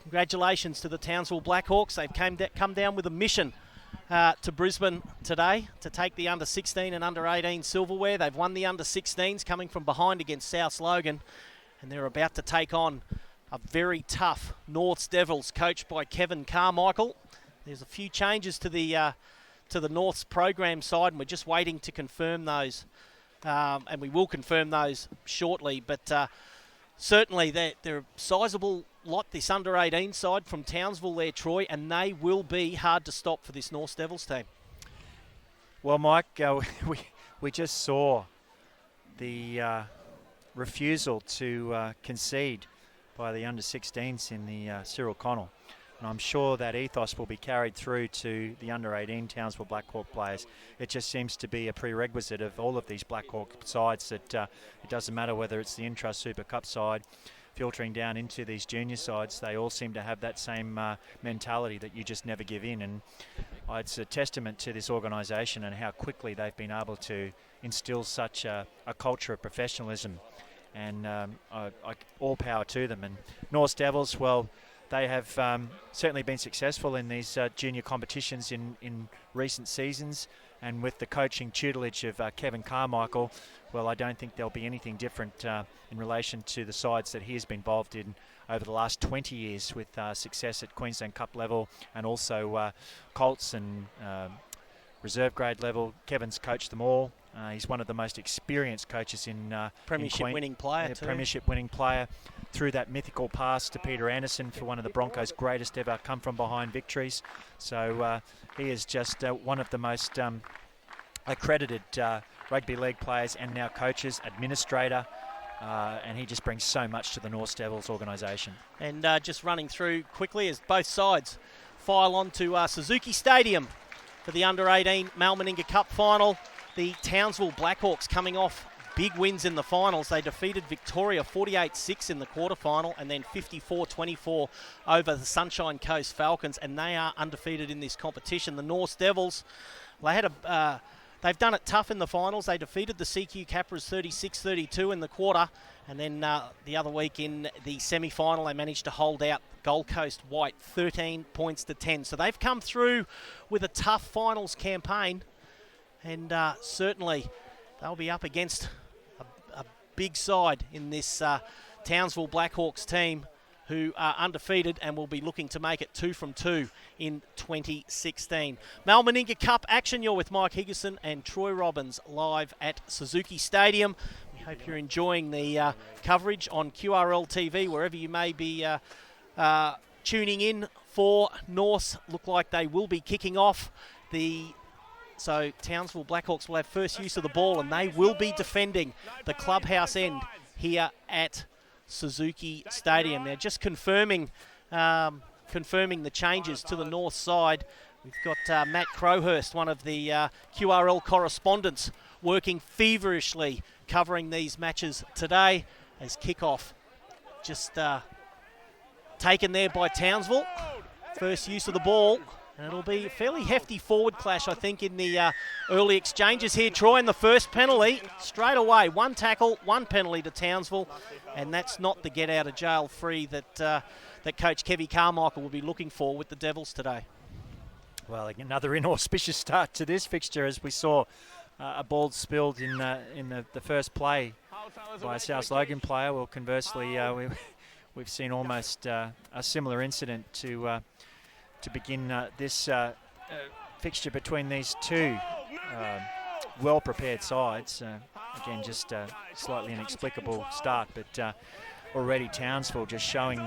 Congratulations to the Townsville Blackhawks. They've come down with a mission to Brisbane today to take the under-16 and under-18 silverware. They've won the under-16s coming from behind against South Logan, and they're about to take on a very tough Norths Devils coached by Kevin Carmichael. There's a few changes to the Norths program side, and we're just waiting to confirm those, and we will confirm those shortly. But certainly they're a sizable lot, this under-18 side from Townsville there, Troy, and they will be hard to stop for this Norths Devils team. Well, Mike, we just saw the refusal to concede by the under-16s in the Cyril Connell. And I'm sure that ethos will be carried through to the under-18 Townsville Blackhawk players. It just seems to be a prerequisite of all of these Blackhawk sides that it doesn't matter whether it's the Intra-Super Cup side filtering down into these junior sides. They all seem to have that same mentality that you just never give in. And it's a testament to this organisation and how quickly they've been able to instill such a culture of professionalism. And all power to them. And Norths Devils, well, they have certainly been successful in these junior competitions in recent seasons, and with the coaching tutelage of Kevin Carmichael, well, I don't think there'll be anything different in relation to the sides that he has been involved in over the last 20 years with success at Queensland Cup level and also Colts and reserve grade level. Kevin's coached them all. He's one of the most experienced coaches in Premiership winning player too. Premiership winning player through that mythical pass to Peter Anderson for one of the Broncos' greatest ever come from behind victories. So he is just one of the most accredited rugby league players and now coaches, administrator, and he just brings so much to the Norths Devils organisation. And just running through quickly as both sides file on to Suzuki Stadium for the under-18 Meninga Cup final. The Townsville Blackhawks coming off big wins in the finals. They defeated Victoria 48-6 in the quarterfinal and then 54-24 over the Sunshine Coast Falcons, and they are undefeated in this competition. The Norths Devils, they've done it tough in the finals. They defeated the CQ Capras 36-32 in the quarter, and then the other week in the semi-final they managed to hold out Gold Coast White 13 points to 10. So they've come through with a tough finals campaign, and certainly they'll be up against a big side in this Townsville Blackhawks team who are undefeated and will be looking to make it 2 from 2 in 2016. Meninga Cup action. You're with Mike Higginson and Troy Robbins live at Suzuki Stadium. We hope you're enjoying the coverage on QRL TV, wherever you may be tuning in for Norths. Look like they will be kicking off So Townsville Blackhawks will have first use of the ball, and they will be defending the clubhouse end here at Suzuki Stadium. Now, just confirming the changes to the north side. We've got Matt Crowhurst, one of the QRL correspondents, working feverishly covering these matches today as kickoff just taken there by Townsville. First use of the ball. And it'll be a fairly hefty forward clash, I think, in the early exchanges here. Troy, in the first penalty, straight away. One tackle, one penalty to Townsville. And that's not the get-out-of-jail free that Coach Kevin Carmichael will be looking for with the Devils today. Well, another inauspicious start to this fixture, as we saw a ball spilled in the first play by a South Logan player. Well, conversely, we've seen almost a similar incident to begin this fixture between these two well-prepared sides. Again, just a slightly inexplicable start, but already Townsville just showing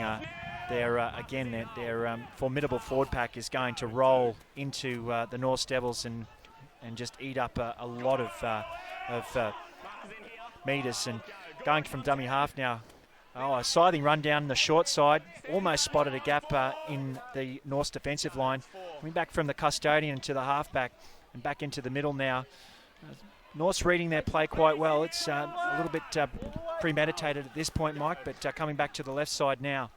their formidable forward pack is going to roll into the Norths Devils and just eat up a lot of metres. And going from dummy half now. A scything run down the short side, almost spotted a gap in the Norths defensive line. Coming back from the custodian to the halfback and back into the middle now. Norths reading their play quite well. It's a little bit premeditated at this point, Mike, but coming back to the left side now.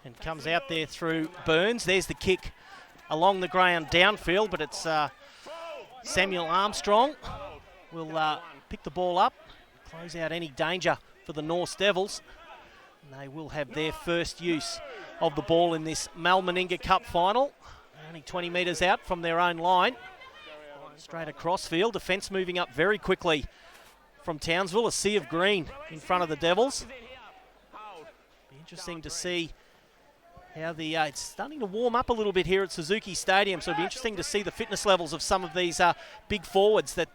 And comes out there through Burns. There's the kick along the ground downfield, but it's Samuel Armstrong will pick the ball up, close out any danger for the Norths Devils. And they will have their first use of the ball in this Meninga Cup final. Only 20 metres out from their own line. Straight across field. Defence moving up very quickly from Townsville. A sea of green in front of the Devils. Be interesting to see how it's starting to warm up a little bit here at Suzuki Stadium. So it'll be interesting to see the fitness levels of some of these big forwards that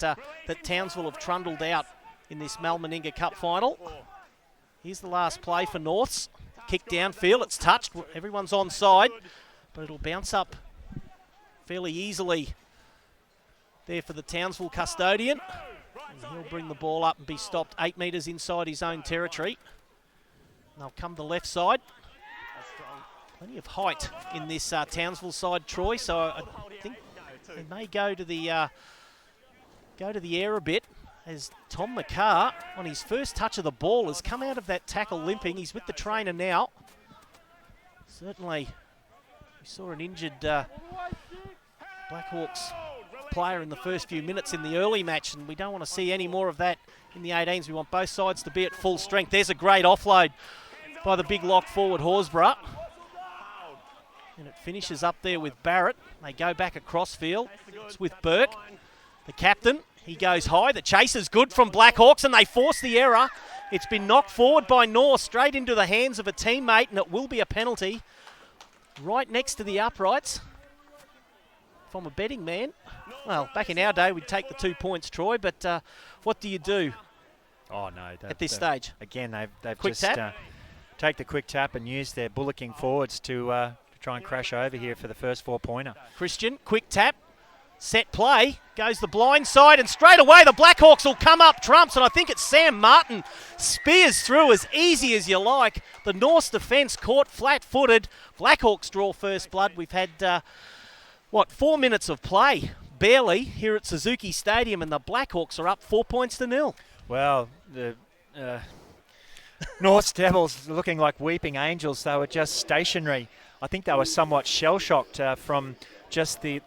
Townsville have trundled out in this Meninga Cup final. Here's the last play for Norths. Kick downfield. It's touched. Everyone's onside, but it'll bounce up fairly easily there for the Townsville custodian. And he'll bring the ball up and be stopped 8 metres inside his own territory. And they'll come the left side. Plenty of height in this Townsville side, Troy. So I think they may go to the air a bit, as Tom McCarr, on his first touch of the ball, has come out of that tackle limping. He's with the trainer now. Certainly, we saw an injured Blackhawks player in the first few minutes in the early match, and we don't want to see any more of that in the 18s. We want both sides to be at full strength. There's a great offload by the big lock forward, Horsburgh. And it finishes up there with Barrett. They go back across field. It's with Burke, the captain. He goes high. The chase is good from Blackhawks, and they force the error. It's been knocked forward by North, straight into the hands of a teammate, and it will be a penalty right next to the uprights from a betting man. Well, back in our day, we'd take the 2 points, Troy, but what do you do at this stage? Again, they've quick just tap? Take the quick tap and use their bullocking forwards to try and crash over here for the first 4-pointer. Christian, quick tap, set play, goes the blind side, and straight away the Blackhawks will come up trumps, and I think it's Sam Martin spears through as easy as you like. The North's defence caught flat-footed. Blackhawks draw first blood. We've had, 4 minutes of play, barely, here at Suzuki Stadium, and the Blackhawks are up 4-0. Well, the North's Devils looking like weeping angels. They were just stationary. I think they were somewhat shell-shocked from just the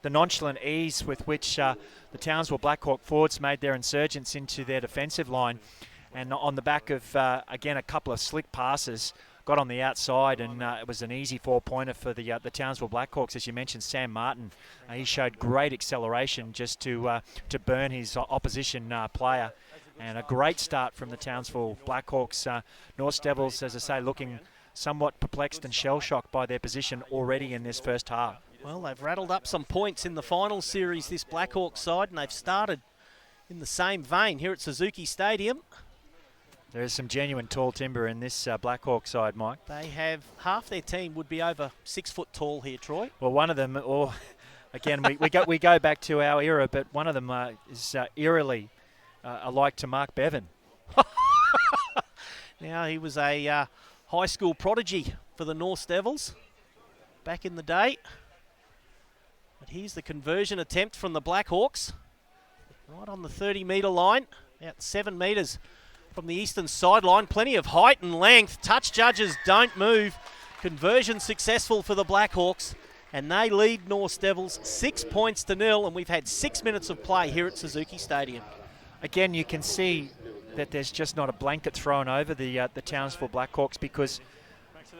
nonchalant ease with which the Townsville Blackhawk forwards made their insurgence into their defensive line. And on the back of, again, a couple of slick passes, got on the outside, and it was an easy 4-pointer for the Townsville Blackhawks. As you mentioned, Sam Martin, he showed great acceleration just to burn his opposition player. And a great start from the Townsville Blackhawks. North Devils, as I say, looking somewhat perplexed and shell-shocked by their position already in this first half. Well, they've rattled up some points in the final series, this Blackhawks side, and they've started in the same vein here at Suzuki Stadium. There is some genuine tall timber in this Blackhawk side, Mike. They have, half their team would be over 6 foot tall here, Troy. Well, one of them, or again, we go back to our era, but one of them is eerily alike to Mark Bevan. Now, he was a high school prodigy for the North Devils back in the day. But here's the conversion attempt from the Blackhawks. Right on the 30-metre line, about 7 metres from the eastern sideline. Plenty of height and length. Touch judges don't move. Conversion successful for the Blackhawks, and they lead North Devils 6-0, and we've had 6 minutes of play here at Suzuki Stadium. Again, you can see that there's just not a blanket thrown over the Townsville Blackhawks, because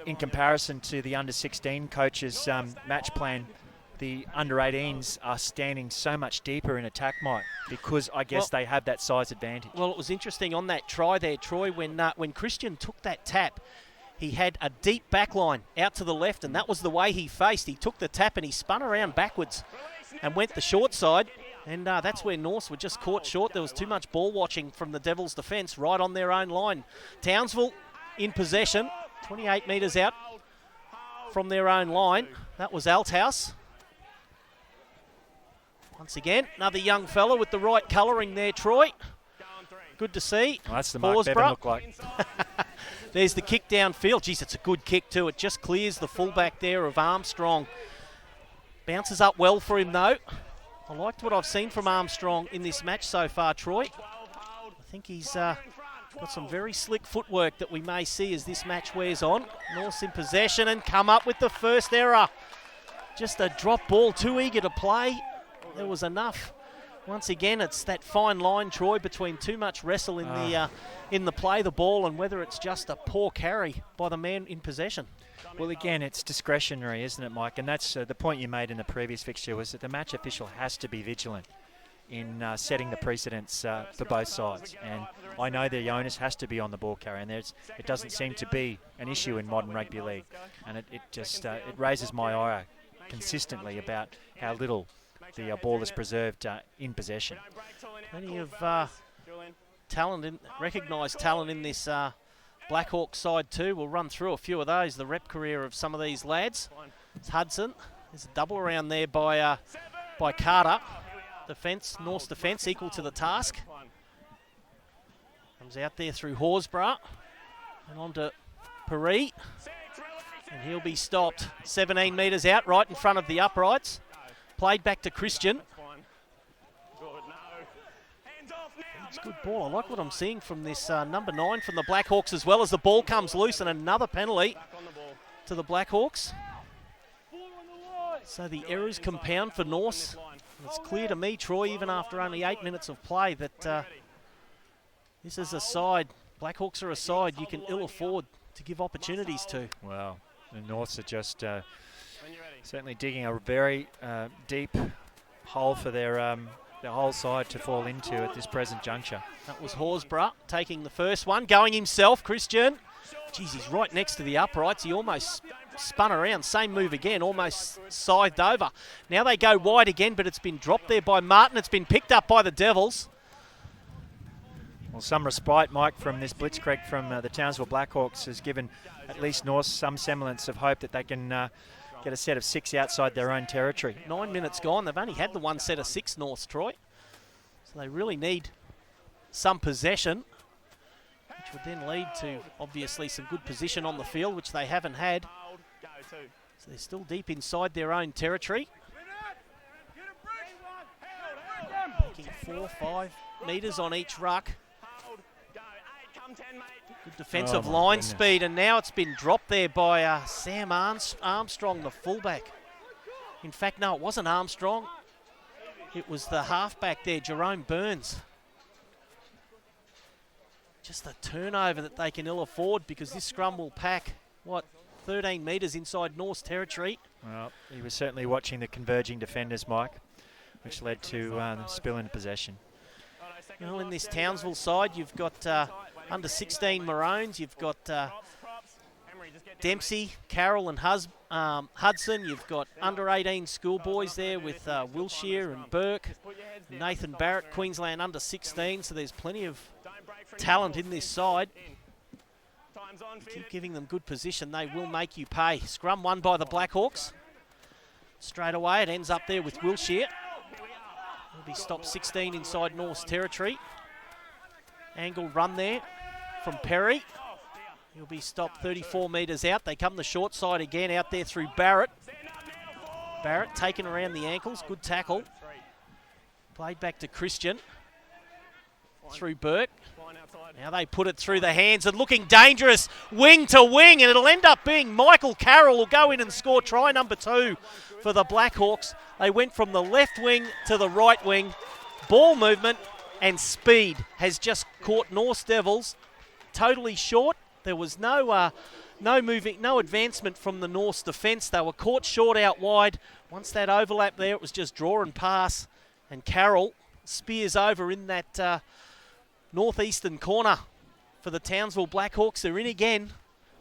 in comparison to the under-16 coaches' match plan, the under-18s are standing so much deeper in attack, Mike, because I guess they have that size advantage. Well, it was interesting on that try there, Troy, when Christian took that tap, he had a deep back line out to the left, and that was the way he faced. He took the tap and he spun around backwards and went the short side. And that's where Norths were just caught short. There was too much ball watching from the Devils' defence right on their own line. Townsville in possession, 28 metres out from their own line. That was Althouse. Once again, another young fella with the right colouring there, Troy. Good to see. Well, that's the Mark Bevan look like. There's the kick downfield. Geez, it's a good kick too. It just clears the fullback there of Armstrong. Bounces up well for him though. I liked what I've seen from Armstrong in this match so far, Troy. I think he's got some very slick footwork that we may see as this match wears on. North's in possession and come up with the first error. Just a drop ball, too eager to play. There was enough once again, it's that fine line, Troy, between too much wrestle in the play, the ball, and whether it's just a poor carry by the man in possession. Well, again, it's discretionary, isn't it, Mike? And that's the point you made in the previous fixture, was that the match official has to be vigilant in setting the precedents for both sides. And I know the onus has to be on the ball carrier, and it doesn't seem to be an issue in modern rugby league. And it raises my ire consistently about how little the ball is preserved in possession. Plenty of recognised talent in this Blackhawks side too. We'll run through a few of those, the rep career of some of these lads. It's Hudson. There's a double around there by Carter. North's defence equal to the task. Comes out there through Horsburgh and on to Paris. And he'll be stopped 17 metres out, right in front of the uprights. Played back to Christian. It's a good ball. I like what I'm seeing from this number 9 from the Blackhawks, as well as the ball comes loose, and another penalty to the Blackhawks. So the errors compound for North. It's clear to me, Troy, even after only 8 minutes of play, that this is a side, Blackhawks are a side you can ill afford to give opportunities to. Well, the Norths are just certainly digging a very deep hole for their whole side to fall into at this present juncture. That was Horsburgh taking the first one, going himself, Christian. Geez, he's right next to the uprights. He almost spun around, same move again, almost scythed over. Now they go wide again, but it's been dropped there by Martin. It's been picked up by the Devils. Well, some respite, Mike, from this blitzkrieg from the Townsville Blackhawks has given at least North some semblance of hope that they can get a set of 6 outside their own territory. 9 minutes gone. They've only had the one set of 6, North, Troy. So they really need some possession, which would then lead to, obviously, some good position on the field, which they haven't had. So they're still deep inside their own territory. Making 4-5 metres on each ruck. Good defensive line speed, and now it's been dropped there by Sam Armstrong, the fullback. In fact, no, it wasn't Armstrong. It was the halfback there, Jerome Burns. Just a turnover that they can ill afford, because this scrum will pack, 13 metres inside North's territory. Well, he was certainly watching the converging defenders, Mike, which led to the spill into possession. Well, in this Townsville side, you've got under 16 Maroons, you've got Dempsey, Carroll and Hudson. You've got under 18 schoolboys there with Wilshire and Burke, Nathan Barrett, Queensland under 16. So there's plenty of talent in this side. Keep giving them good position, they will make you pay. Scrum won by the Blackhawks. Straight away it ends up there with Wilshire. He'll be stopped 16 inside North's territory. Angle run there from Perry. He'll be stopped 34 metres out. They come the short side again, out there through Barrett. Barrett taken around the ankles, good tackle. Played back to Christian. Through Burke. Now they put it through the hands and looking dangerous, wing to wing, and it'll end up being Michael Carroll will go in and score try number 2 for the Blackhawks. They went from the left wing to the right wing. Ball movement and speed has just caught North Devils totally short. There was no advancement from the North's defence. They were caught short out wide. Once that overlap there, it was just draw and pass, and Carroll spears over in that northeastern corner for the Townsville Blackhawks. They're in again.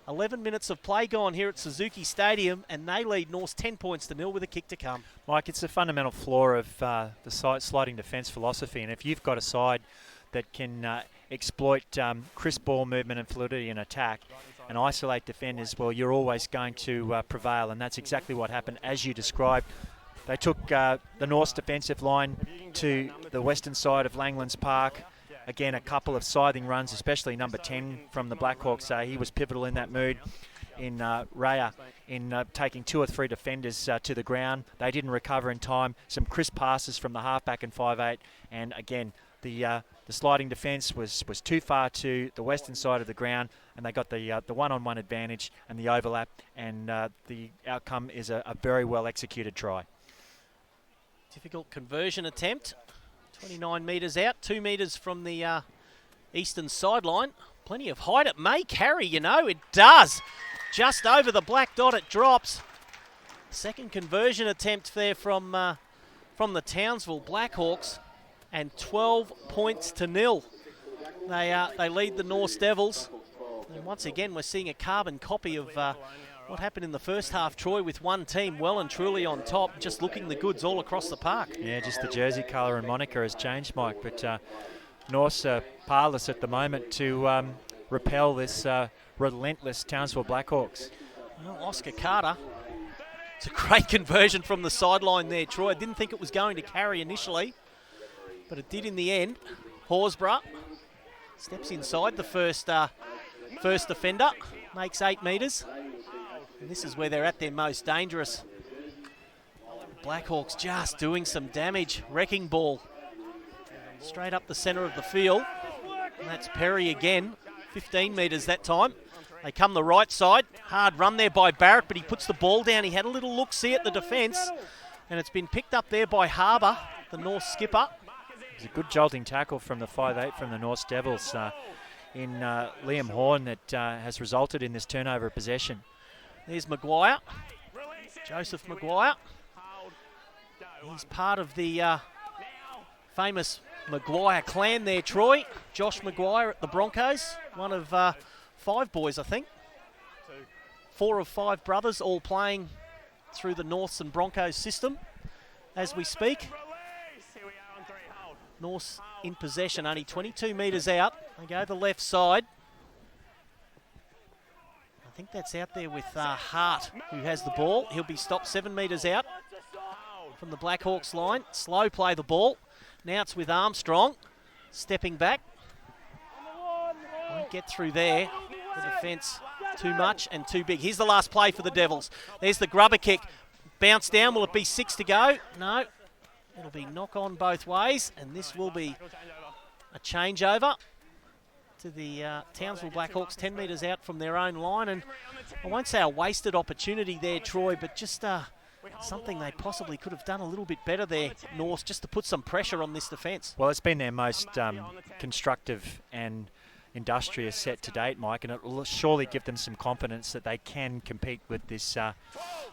11 minutes of play gone here at Suzuki Stadium, and they lead North 10 points to 0 with a kick to come. Mike, it's a fundamental flaw of the sliding defence philosophy, and if you've got a side that can exploit crisp ball movement and fluidity in attack and isolate defenders, well, you're always going to prevail, and that's exactly what happened as you described. They took the North's defensive line to the western side of Langlands Park. Again, a couple of scything runs, especially number 10 from the Blackhawks. He was pivotal in that mood in Raya in taking 2 or 3 defenders to the ground. They didn't recover in time. Some crisp passes from the halfback and 5'8", and again, the sliding defence was too far to the western side of the ground, and they got the one-on-one advantage and the overlap, and the outcome is a very well executed try. Difficult conversion attempt. 29 metres out, 2 metres from the eastern sideline. Plenty of height. It may carry, you know. It does. Just over the black dot it drops. Second conversion attempt there from the Townsville Blackhawks. And 12 points to 0. They lead the Norse Devils. And once again, we're seeing a carbon copy of what happened in the first half, Troy, with one team well and truly on top, just looking the goods all across the park. Yeah, just the jersey colour and moniker has changed, Mike. But Norse are powerless at the moment to repel this relentless Townsville Blackhawks. Well, Oscar Carter. It's a great conversion from the sideline there, Troy. I didn't think it was going to carry initially, but it did in the end. Horsburgh steps inside the first defender, makes 8 metres. And this is where they're at their most dangerous. Blackhawks just doing some damage. Wrecking ball straight up the centre of the field. And that's Perry again, 15 metres that time. They come the right side. Hard run there by Barrett, but he puts the ball down. He had a little look-see at the defence. And it's been picked up there by Harbour, the North skipper. It was a good jolting tackle from the 5'8" from the North Devils in Liam Horn that has resulted in this turnover of possession. There's Maguire, Joseph Maguire. He's part of the famous Maguire clan there, Troy. Josh Maguire at the Broncos, one of 5 boys, I think. 4 of 5 brothers, all playing through the Norths and Broncos system as we speak. Norths in possession, only 22 metres out. They go the left side. I think that's out there with Hart, who has the ball. He'll be stopped 7 metres out from the Blackhawks line. Slow play the ball. Now it's with Armstrong, stepping back. Won't get through there. The defence too much and too big. Here's the last play for the Devils. There's the grubber kick. Bounce down. Will it be 6 to go? No. It'll be knock on both ways, and this will be a changeover to the Townsville Blackhawks, 10 metres out from their own line. And I won't say a wasted opportunity there, Troy, but just something they possibly could have done a little bit better there, North, just to put some pressure on this defence. Well, it's been their most constructive and industrious set to date, Mike, and it will surely give them some confidence that they can compete with this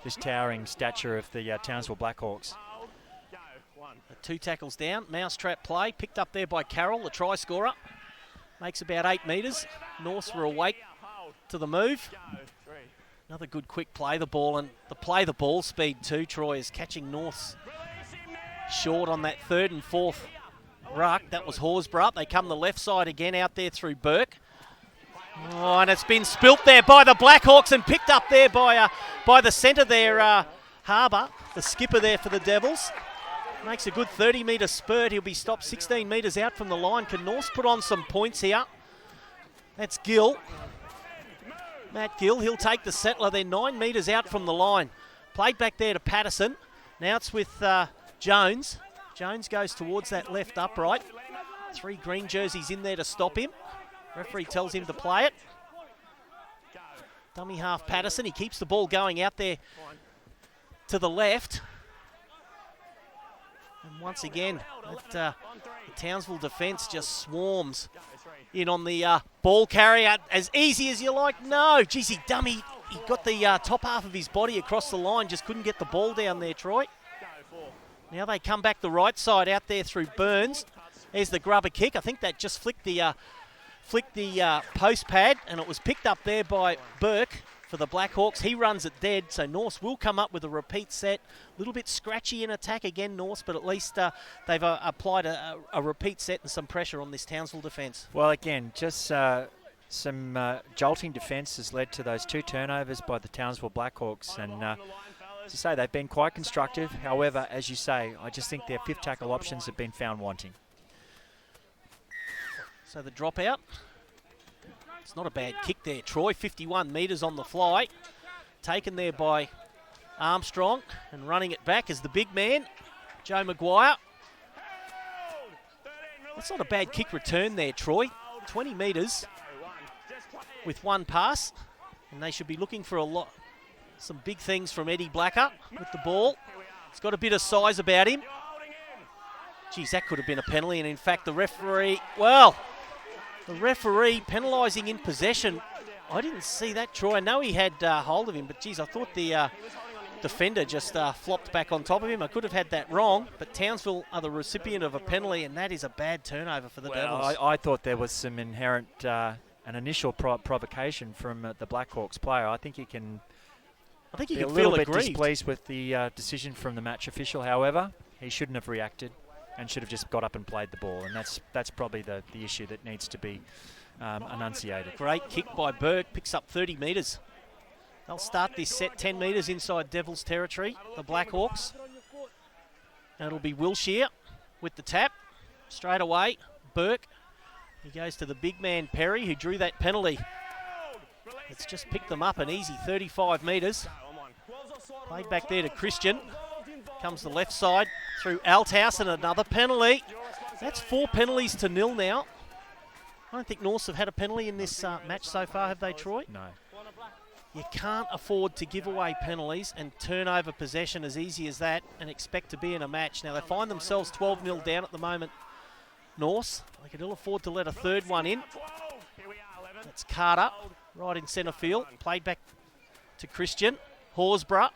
this towering stature of the Townsville Blackhawks. 2 tackles down, mousetrap play, picked up there by Carroll, the try scorer. Makes about 8 metres. Norths were awake to the move. Another good quick play the ball, and the ball speed too, Troy, is catching Norths short on that 3rd and 4th ruck. That was Horsburgh. They come the left side again out there through Burke. Oh, and it's been spilt there by the Blackhawks and picked up there by the centre there, Harbour, the skipper there for the Devils. Makes a good 30-metre spurt. He'll be stopped 16 metres out from the line. Can Norths put on some points here? That's Gill. Matt Gill, he'll take the settler. They're 9 metres out from the line. Played back there to Patterson. Now it's with Jones. Jones goes towards that left upright. 3 green jerseys in there to stop him. Referee tells him to play it. Dummy half Patterson. He keeps the ball going out there to the left. And once again, the Townsville defence just swarms in on the ball carrier. As easy as you like. No, geez, he got the top half of his body across the line, just couldn't get the ball down there, Troy. Now they come back the right side out there through Burns. There's the grubber kick. I think that just flicked the post pad, and it was picked up there by Burke for the Blackhawks. He runs it dead, so Norths will come up with a repeat set. A little bit scratchy in attack again, Norths, but at least they've applied a repeat set and some pressure on this Townsville defence. Well, again, just some jolting defence has led to those 2 turnovers by the Townsville Blackhawks, and as you say, they've been quite constructive. However, as you say, I just think their 5th tackle options have been found wanting. So the dropout. It's not a bad kick there, Troy. 51 metres on the fly. Taken there by Armstrong, and running it back is the big man, Joe Maguire. That's not a bad kick return there, Troy. 20 metres with 1 pass, and they should be looking for some big things from Eddie Blacker with the ball. He's got a bit of size about him. Geez, that could have been a penalty, and in fact the referee penalising in possession. I didn't see that, Troy. I know he had hold of him, but geez, I thought the defender just flopped back on top of him. I could have had that wrong, but Townsville are the recipient of a penalty, and that is a bad turnover for the Devils. I thought there was some inherent, an initial provocation from the Blackhawks player. I think he can be a little bit displeased with the decision from the match official. However, he shouldn't have reacted and should have just got up and played the ball, and that's probably the issue that needs to be enunciated. Great kick by Burke, picks up 30 metres. They'll start this set 10 metres inside Devils territory, the Blackhawks. And it'll be Wilshere with the tap. Straight away, Burke. He goes to the big man Perry, who drew that penalty. It's just picked them up an easy 35 metres. Played back there to Christian. Comes the left side through Althouse, and another penalty. That's 4 penalties to 0 now. I don't think Norths have had a penalty in this match so far, have they, Troy? No. You can't afford to give away penalties and turn over possession as easy as that and expect to be in a match. Now, they find themselves 12-0 down at the moment, Norths. They could ill afford to let a third one in. That's Carter, right in centre field. Played back to Christian. Horsburgh.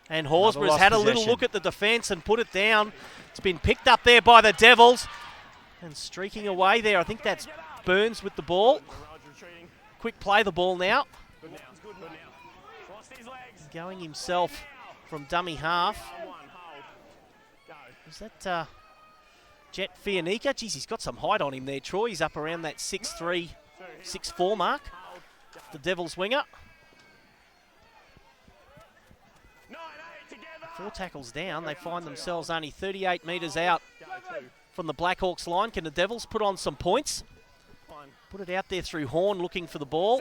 And Horsburgh has had a little look at the defence and put it down. It's been picked up there by the Devils. And streaking away there, I think that's Burns with the ball. Quick play the ball now. Going himself from dummy half. Is that Jet Fianica? Geez, he's got some height on him there, Troy. He's up around that 6'3", 6'4" mark. The Devils winger. 4 tackles down. They find themselves only 38 metres out from the Blackhawks line. Can the Devils put on some points? Put it out there through Horn, looking for the ball.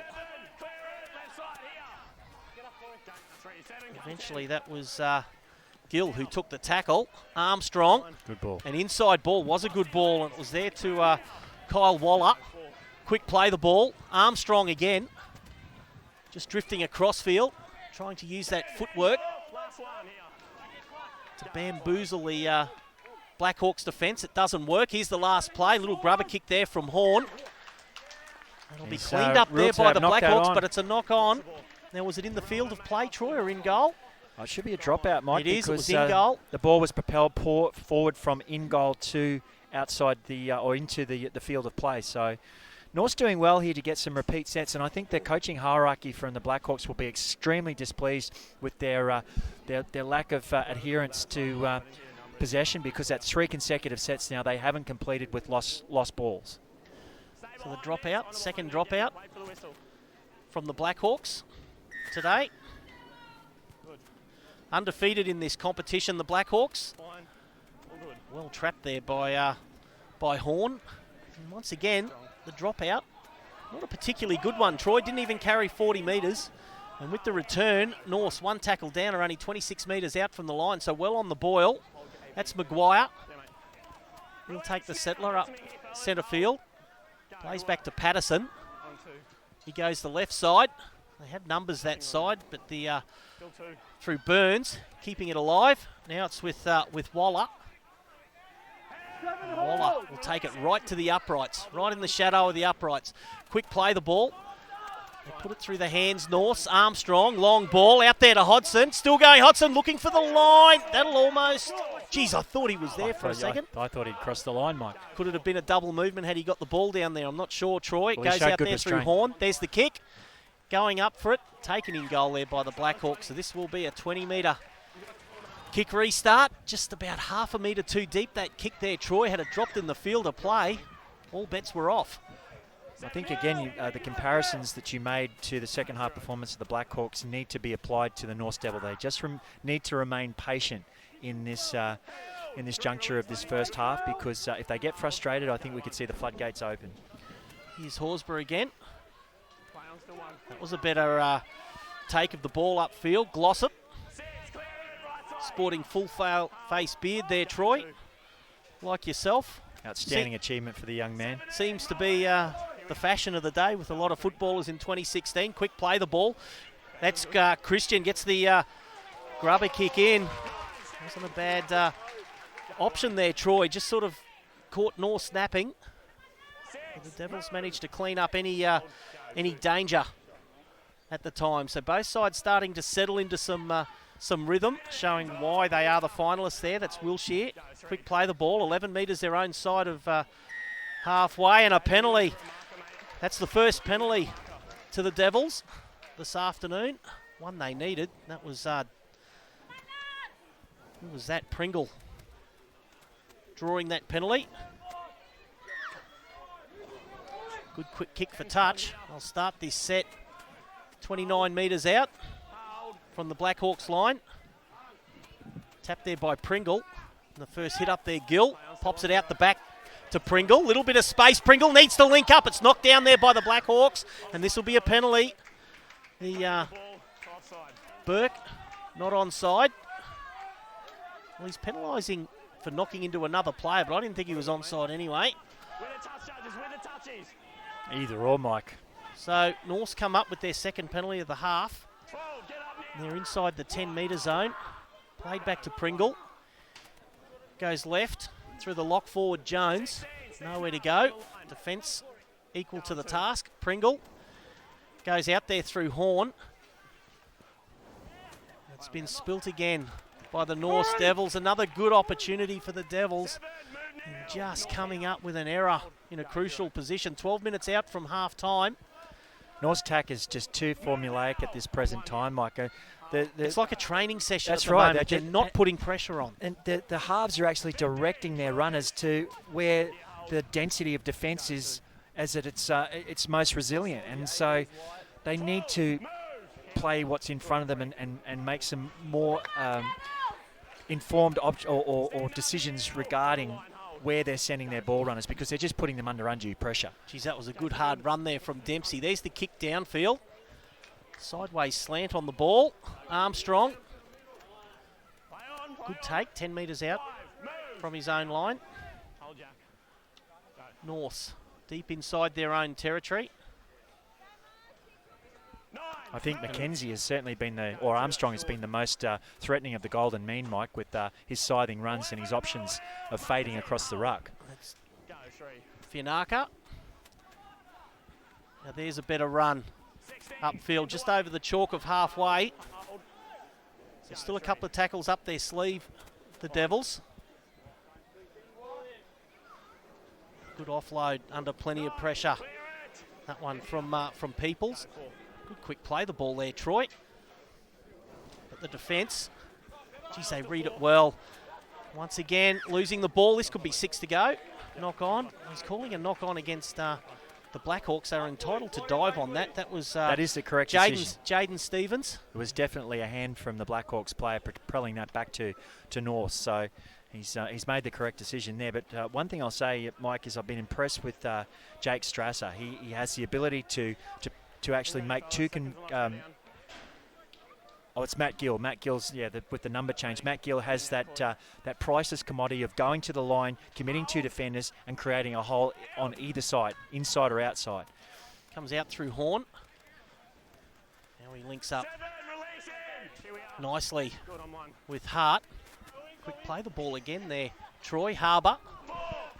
Eventually that was Gill who took the tackle. Armstrong. Good ball. An inside ball was a good ball, and it was there to Kyle Waller. Quick play the ball. Armstrong again. Just drifting across field. Trying to use that footwork to bamboozle the Blackhawks defence. It doesn't work. Here's the last play. Little grubber kick there from Horn. It'll be cleaned up there by the Blackhawks, but it's a knock on. Now, was it in the field of play, Troy, or in goal? It should be a dropout, Mike. It is. It was in goal. The ball was propelled forward from in goal to outside the or into the field of play. So, North's doing well here to get some repeat sets, and I think the coaching hierarchy from the Blackhawks will be extremely displeased with their lack of adherence to possession, because that's 3 consecutive sets now they haven't completed with lost balls. So the dropout, second dropout from the Blackhawks today. Undefeated in this competition, the Blackhawks. Well trapped there by Horn. And once again, the dropout, not a particularly good one. Troy didn't even carry 40 metres. And with the return, Norths 1 tackle down, are only 26 metres out from the line, so well on the boil. That's Maguire. He'll take the settler up centre field. Plays back to Patterson. He goes the left side. They had numbers that side, but the through Burns, keeping it alive. Now it's with Waller. And Waller will take it right to the uprights, right in the shadow of the uprights. Quick play the ball. They put it through the hands, Norths. Armstrong, long ball, out there to Hodgson. Still going, Hodgson looking for the line. That'll almost... Geez, I thought he was there for a second. I thought he'd crossed the line, Mike. Could it have been a double movement had he got the ball down there? I'm not sure, Troy. It goes out there through Horn. There's the kick. Going up for it. Taken in goal there by the Blackhawks. So this will be a 20-metre kick restart. Just about half a metre too deep, that kick there, Troy. Had it dropped in the field of play, all bets were off. I think, again, the comparisons that you made to the second half performance of the Blackhawks need to be applied to the North Devil. They just need to remain patient in this juncture of this first half, because if they get frustrated, I think we could see the floodgates open. Here's Horsburgh again. That was a better take of the ball upfield. Glossop sporting full face beard there, Troy, like yourself. Outstanding achievement for the young man. Seems to be the fashion of the day with a lot of footballers in 2016. Quick play the ball. That's Christian gets the grubber kick in. Wasn't a bad option there, Troy. Just sort of caught North snapping. But the Devils managed to clean up any danger at the time. So both sides starting to settle into some rhythm, showing why they are the finalists there. That's Wilshire. Quick play the ball, 11 metres their own side of halfway, and a penalty. That's the first penalty to the Devils this afternoon. One they needed. That was who was that? Pringle drawing that penalty. Good quick kick for touch. I'll start this set 29 metres out from the Blackhawks line. Tapped there by Pringle. And the first hit up there, Gill. Pops it out the back to Pringle. Little bit of space. Pringle needs to link up. It's knocked down there by the Blackhawks. And this will be a penalty. The Burke not onside. Well, he's penalising for knocking into another player, but I didn't think he was onside anyway. Either or, Mike. So North's come up with their second penalty of the half. They're inside the 10-metre zone. Played back to Pringle. Goes left through the lock forward Jones. Nowhere to go. Defence equal to the task. Pringle goes out there through Horn. It's been spilt again by the North Devils. Another good opportunity for the Devils. And just coming up with an error in a crucial position. 12 minutes out from half time. North's tack is just too formulaic at this present time, Mike. It's like a training session. That's at the right. moment. They're not putting pressure on. And the halves are actually directing their runners to where the density of defence is as at its most resilient. And so they need to play what's in front of them and make some more informed or decisions regarding where they're sending their ball runners, because they're just putting them under undue pressure. Geez, that was a good hard run there from Dempsey. There's the kick downfield. Sideways slant on the ball. Armstrong. Good take, 10 metres out from his own line. North, deep inside their own territory. I think McKenzie has certainly been or Armstrong has been the most threatening of the golden mean, Mike, with his scything runs and his options of fading across the ruck. That's Fianaka. Now there's a better run upfield, just over the chalk of halfway. So still a couple of tackles up their sleeve, the Devils. Good offload under plenty of pressure. That one from Peoples. Good quick play the ball there, Troy. But the defence, geez, they read it well. Once again, losing the ball. This could be 6 to go. Knock on. He's calling a knock on against the Blackhawks. They are entitled to dive on that. That is the correct decision. Jaden Stevens. It was definitely a hand from the Blackhawks player propelling that back to North. So he's made the correct decision there. But one thing I'll say, Mike, is I've been impressed with Jake Strasser. He has the ability to actually make two. It's Matt Gill. Matt Gill's, with the number change. Matt Gill has that priceless commodity of going to the line, committing two defenders, and creating a hole on either side, inside or outside. Comes out through Horn. Now he links up nicely with Hart. Quick play the ball again there. Troy Harbour.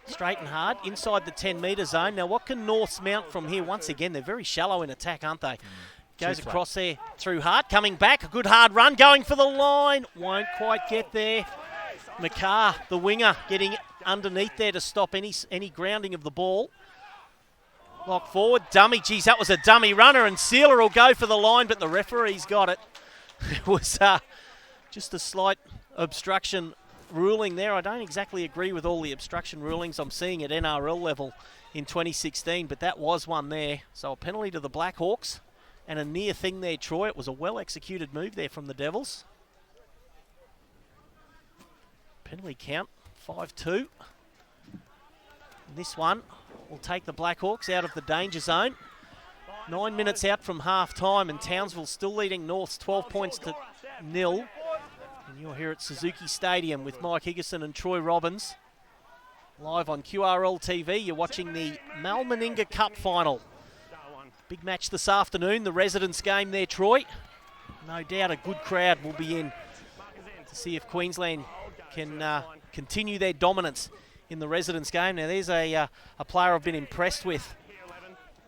Straight and hard, inside the 10-metre zone. Now, what can Norths mount from here? Once again, they're very shallow in attack, aren't they? Goes across there through Hart, coming back. A good hard run, going for the line. Won't quite get there. McCarr, the winger, getting underneath there to stop any grounding of the ball. Lock forward, dummy. Geez, that was a dummy runner, and Sealer will go for the line, but the referee's got it. It was just a slight obstruction ruling there. I don't exactly agree with all the obstruction rulings I'm seeing at NRL level in 2016, but that was one there. So a penalty to the Blackhawks and a near thing there, Troy. It was a well-executed move there from the Devils. Penalty count, 5-2. This one will take the Blackhawks out of the danger zone. 9 minutes out from half-time, and Townsville still leading Norths 12 points to 0. And you're here at Suzuki Stadium with Mike Higginson and Troy Robbins. Live on QRL TV, you're watching the Meninga Cup final. Big match this afternoon, the residents' game there, Troy. No doubt a good crowd will be in to see if Queensland can continue their dominance in the residents' game. Now, there's a player I've been impressed with,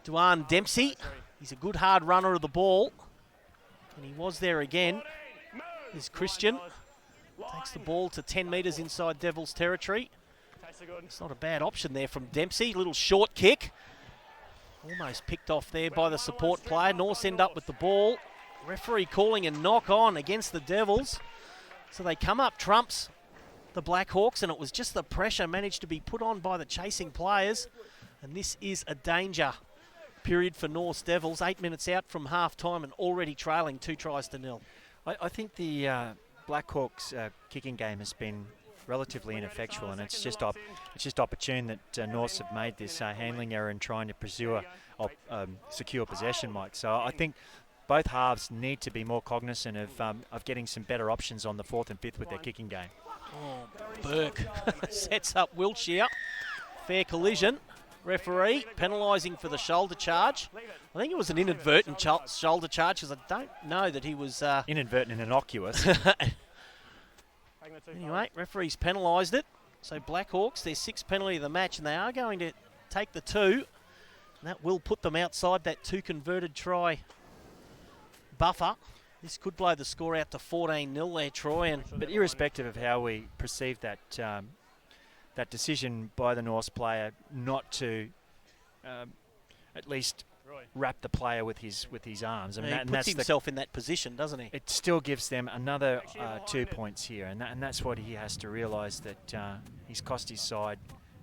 Duane Dempsey. He's a good hard runner of the ball, and he was there again. There's Christian. Takes the ball to 10 metres inside Devils territory. It's not a bad option there from Dempsey. Little short kick. Almost picked off there by the support player. Norse end up with the ball. Referee calling a knock on against the Devils. So they come up trumps the Blackhawks, and it was just the pressure managed to be put on by the chasing players. And this is a danger period for Norse Devils. 8 minutes out from half time and already trailing 2-0. I think the Blackhawks kicking game has been relatively ineffectual, and it's just opportune that Norse have made this handling error in trying to pursue secure possession, Mike. So I think both halves need to be more cognizant of getting some better options on the 4th and 5th with their kicking game. Oh, Burke sets up Wiltshire. Fair collision. Referee penalising for the shoulder charge. I think it was an inadvertent shoulder charge, because I don't know that he was... inadvertent and innocuous. Anyway, referee's penalised it. So Blackhawks, their 6th penalty of the match, and they are going to take the 2. And that will put them outside that 2 converted try buffer. This could blow the score out to 14-0 there, Troy. But irrespective of how we perceive that that decision by the Norse player not to at least wrap the player with his arms. I mean, he puts himself in that position, doesn't he? It still gives them another 2 points here, and that's what he has to realise, that he's cost his side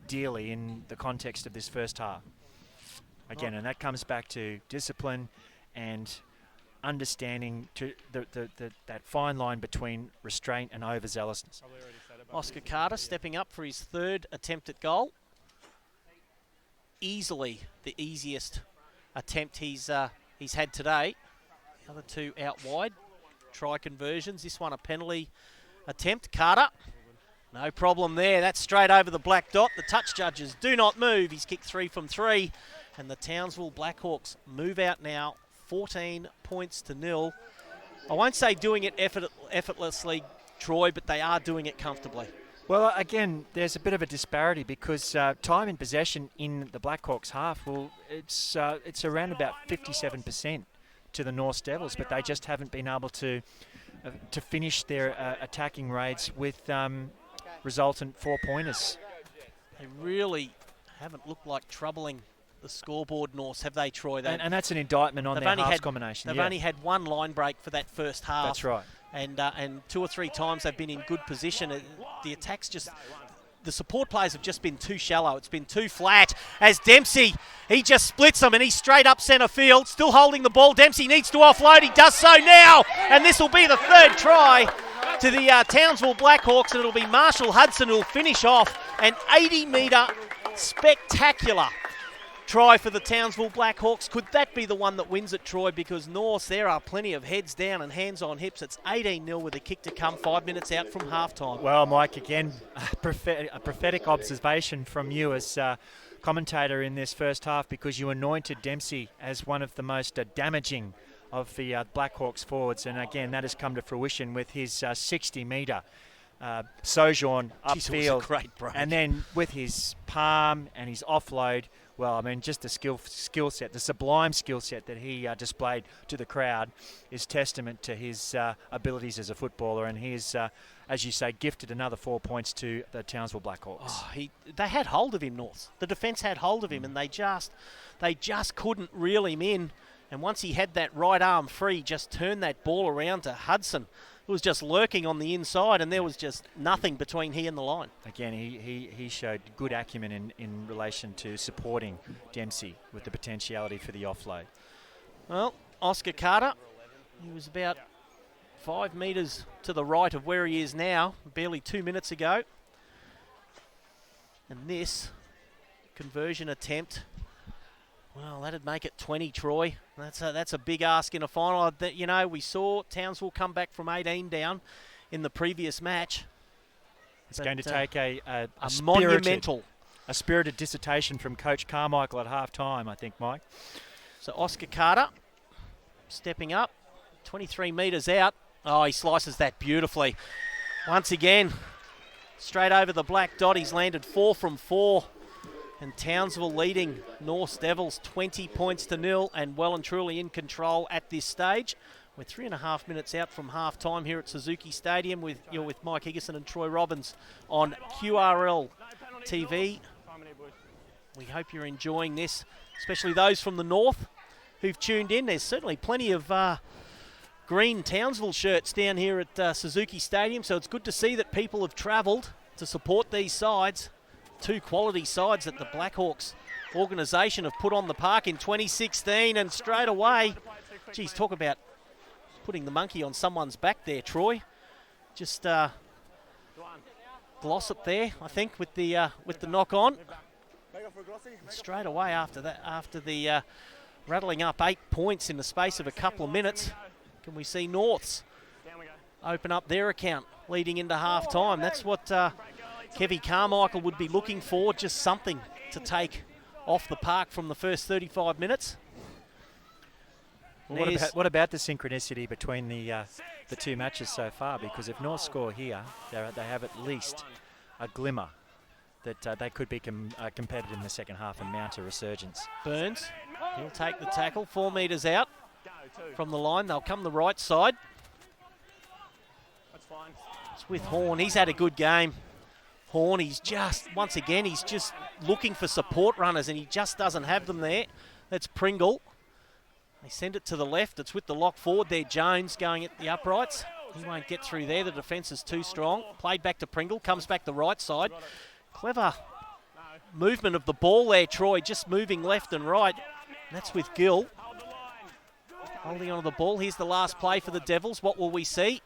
dearly in the context of this first half. Again, and that comes back to discipline and understanding to that fine line between restraint and overzealousness. Oscar Carter stepping up for his 3rd attempt at goal. Easily the easiest attempt he's had today. The other 2 out wide. Try conversions. This one a penalty attempt. Carter, no problem there. That's straight over the black dot. The touch judges do not move. He's kicked 3 from 3. And the Townsville Blackhawks move out now 14 points to 0. I won't say doing it effortlessly, Troy, but they are doing it comfortably. Well, again, there's a bit of a disparity, because time in possession in the Blackhawks half, it's around about 57% to the Norse Devils, but they just haven't been able to finish their attacking raids with resultant 4-pointers. They really haven't looked like troubling the scoreboard, Norse, have they, Troy? And that's an indictment on their halves combination. They've only had 1 line break for that first half. That's right. And 2 or 3 times they've been in good position. The attacks the support players have just been too shallow. It's been too flat. As Dempsey, he just splits them, and he's straight up centre field, still holding the ball. Dempsey needs to offload. He does so now, and this will be the 3rd try to the Townsville Blackhawks, and it'll be Marshall Hudson who'll finish off an 80-metre spectacular try for the Townsville Blackhawks. Could that be the one that wins it, Troy? Because Norse, there are plenty of heads down and hands on hips. It's 18-0 with a kick to come, 5 minutes out from halftime. Well, Mike, again, a prophetic observation from you as commentator in this first half, because you anointed Dempsey as one of the most damaging of the Blackhawks forwards. And again, that has come to fruition with his 60-metre sojourn upfield. Great break. And then with his palm and his offload, well, I mean, just the skill set, the sublime skill set that he displayed to the crowd is testament to his abilities as a footballer. And he is, as you say, gifted another 4 points to the Townsville Blackhawks. Oh, they had hold of him, North. The defence had hold of him, and they just couldn't reel him in. And once he had that right arm free, just turned that ball around to Hudson. It was just lurking on the inside, and there was just nothing between he and the line. Again, he showed good acumen in relation to supporting Dempsey with the potentiality for the offload. Well, Oscar Carter, he was about 5 metres to the right of where he is now, barely 2 minutes ago. And this conversion attempt, well, that'd make it 20, Troy. That's a big ask in a final. You know, we saw Townsville come back from 18 down in the previous match. It's going to take a spirited dissertation from Coach Carmichael at half-time, I think, Mike. So Oscar Carter stepping up, 23 metres out. Oh, he slices that beautifully. Once again, straight over the black dot. He's landed 4 from 4. And Townsville leading North's Devils 20 points to 0 and well and truly in control at this stage. We're 3.5 minutes out from half time here at Suzuki Stadium. You're with Mike Higginson and Troy Robbins on QRL TV. We hope you're enjoying this, especially those from the north who've tuned in. There's certainly plenty of green Townsville shirts down here at Suzuki Stadium, so it's good to see that people have travelled to support these sides. 2 quality sides that the Blackhawks organisation have put on the park in 2016, and straight away, geez, talk about putting the monkey on someone's back there, Troy. Just gloss it there, I think, with the knock on. Straight away after that, after the rattling up 8 points in the space of a couple of minutes, can we see Norths open up their account leading into half time? That's what Kevy Carmichael would be looking for, just something to take off the park from the first 35 minutes. Well, what about the synchronicity between the 2 matches so far? Because if North score here, they have at least a glimmer that they could be competitive in the second half and mount a resurgence. Burns, he'll take the tackle, 4 metres out from the line. They'll come the right side. It's with Horn. He's had a good game. Horn, he's just looking for support runners, and he just doesn't have them there. That's Pringle. They send it to the left. It's with the lock forward there. Jones going at the uprights. He won't get through there. The defence is too strong. Played back to Pringle. Comes back the right side. Clever movement of the ball there, Troy. Just moving left and right. And that's with Gill. Holding onto the ball. Here's the last play for the Devils. What will we see?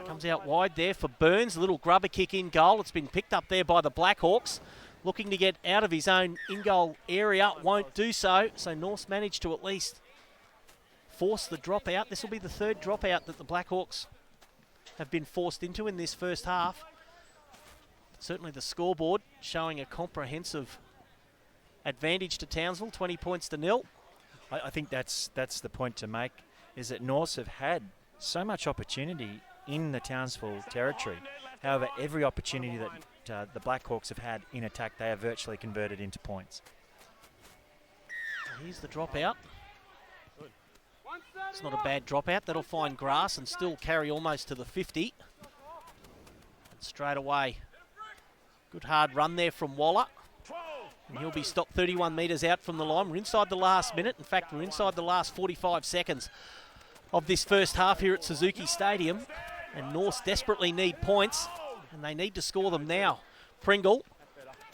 Comes out wide there for Burns. A little grubber kick in goal. It's been picked up there by the Blackhawks. Looking to get out of his own in-goal area. Won't do so. So North's managed to at least force the dropout. This will be the 3rd dropout that the Blackhawks have been forced into in this first half. Certainly the scoreboard showing a comprehensive advantage to Townsville, 20 points to 0. I think that's the point to make, is that Norths have had so much opportunity in the Townsville territory. However, every opportunity that the Blackhawks have had in attack, they have virtually converted into points. Here's the dropout. It's not a bad dropout. That'll find grass and still carry almost to the 50. And straight away, good hard run there from Waller. And he'll be stopped 31 metres out from the line. We're inside the last minute. In fact, we're inside the last 45 seconds of this first half here at Suzuki Stadium. And Norths desperately need points, and they need to score them now. Pringle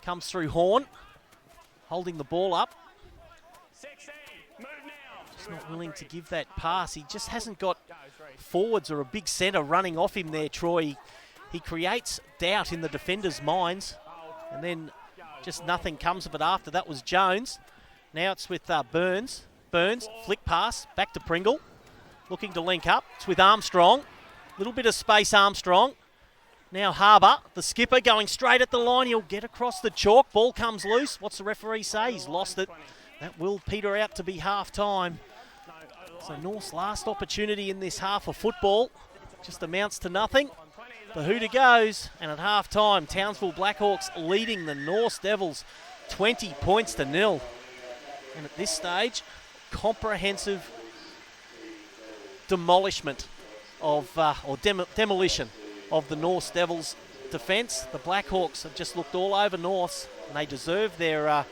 comes through Horn, holding the ball up. Just not willing to give that pass. He just hasn't got forwards or a big centre running off him there, Troy. He creates doubt in the defenders' minds, and then just nothing comes of it after. That was Jones. Now it's with Burns. Burns, flick pass, back to Pringle. Looking to link up. It's with Armstrong. Little bit of space, Armstrong. Now Harbour, the skipper, going straight at the line. He'll get across the chalk. Ball comes loose. What's the referee say? He's lost it. That will peter out to be half-time. So North's last opportunity in this half of football just amounts to nothing. The hooter goes, and at half-time, Townsville Blackhawks leading the North Devils 20 points to 0. And at this stage, comprehensive demolition of the North Devils defence. The Blackhawks have just looked all over Norths, and they deserve their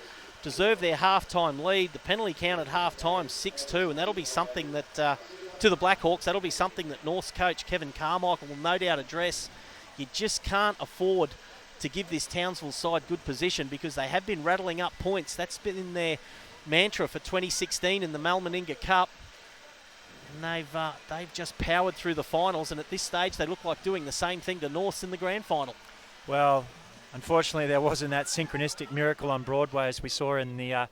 half-time lead. The penalty count at half-time 6-2, and that'll be something that to the Blackhawks, that'll be something that North's coach Kevin Carmichael will no doubt address. You just can't afford to give this Townsville side good position, because they have been rattling up points. That's been their mantra for 2016 in the Meninga Cup. And they've just powered through the finals, and at this stage they look like doing the same thing to Norths in the grand final. Well, unfortunately there wasn't that synchronistic miracle on Broadway as we saw in the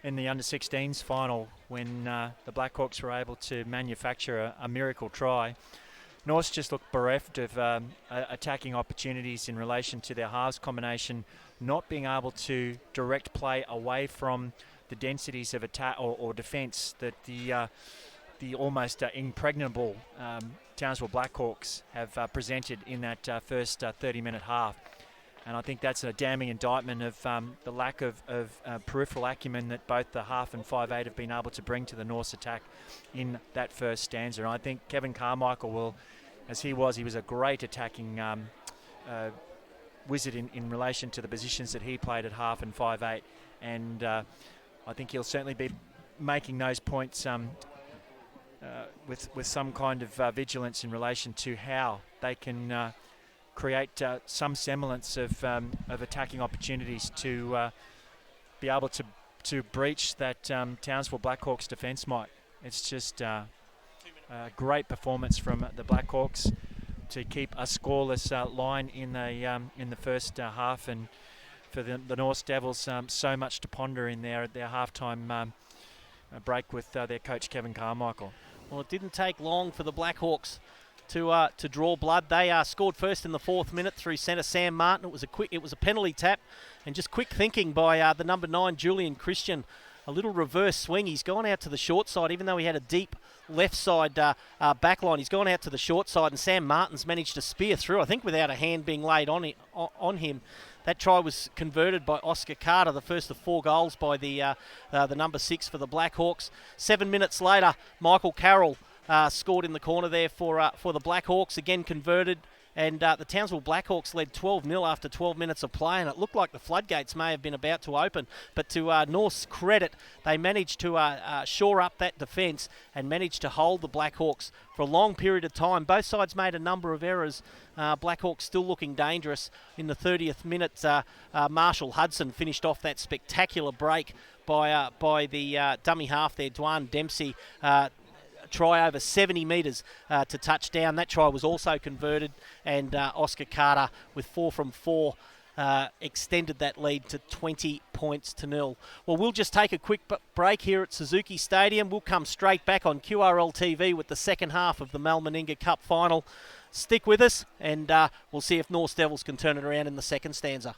under-16s final, when the Blackhawks were able to manufacture a miracle try. Norths just looked bereft of attacking opportunities in relation to their halves combination, not being able to direct play away from the densities of attack or defence that the the almost impregnable Townsville Blackhawks have presented in that first 30-minute half. And I think that's a damning indictment of the lack of peripheral acumen that both the half and 5'8" have been able to bring to the North's attack in that first stanza. And I think Kevin Carmichael will, as he was a great attacking wizard in relation to the positions that he played at half and 5'8", and I think he'll certainly be making those points with some kind of vigilance in relation to how they can create some semblance of attacking opportunities to be able to breach that Townsville Blackhawks defence, Mike. It's just a great performance from the Blackhawks to keep a scoreless line in the first half, and for the North Devils, so much to ponder in their halftime break with their coach Kevin Carmichael. Well, it didn't take long for the Blackhawks to draw blood. They scored first in the 4th minute through centre Sam Martin. It was a penalty tap, and just quick thinking by the number 9 Julian Christian. A little reverse swing. He's gone out to the short side, even though he had a deep left side back line. He's gone out to the short side, and Sam Martin's managed to spear through, I think without a hand being laid on him. That try was converted by Oscar Carter, the first of 4 goals by the number 6 for the Blackhawks. 7 minutes later, Michael Carroll scored in the corner there for the Blackhawks, again converted. And the Townsville Blackhawks led 12-0 after 12 minutes of play, and it looked like the floodgates may have been about to open. But to North's credit, they managed to shore up that defence and managed to hold the Blackhawks for a long period of time. Both sides made a number of errors. Blackhawks still looking dangerous. In the 30th minute, Marshall Hudson finished off that spectacular break by the dummy half there, Dwan Dempsey. Try over 70 metres to touchdown. That try was also converted, and Oscar Carter with 4 from 4 extended that lead to 20 points to 0. Well, we'll just take a quick break here at Suzuki Stadium. We'll come straight back on QRL TV with the second half of the Meninga Cup final. Stick with us, and we'll see if North Devils can turn it around in the second stanza.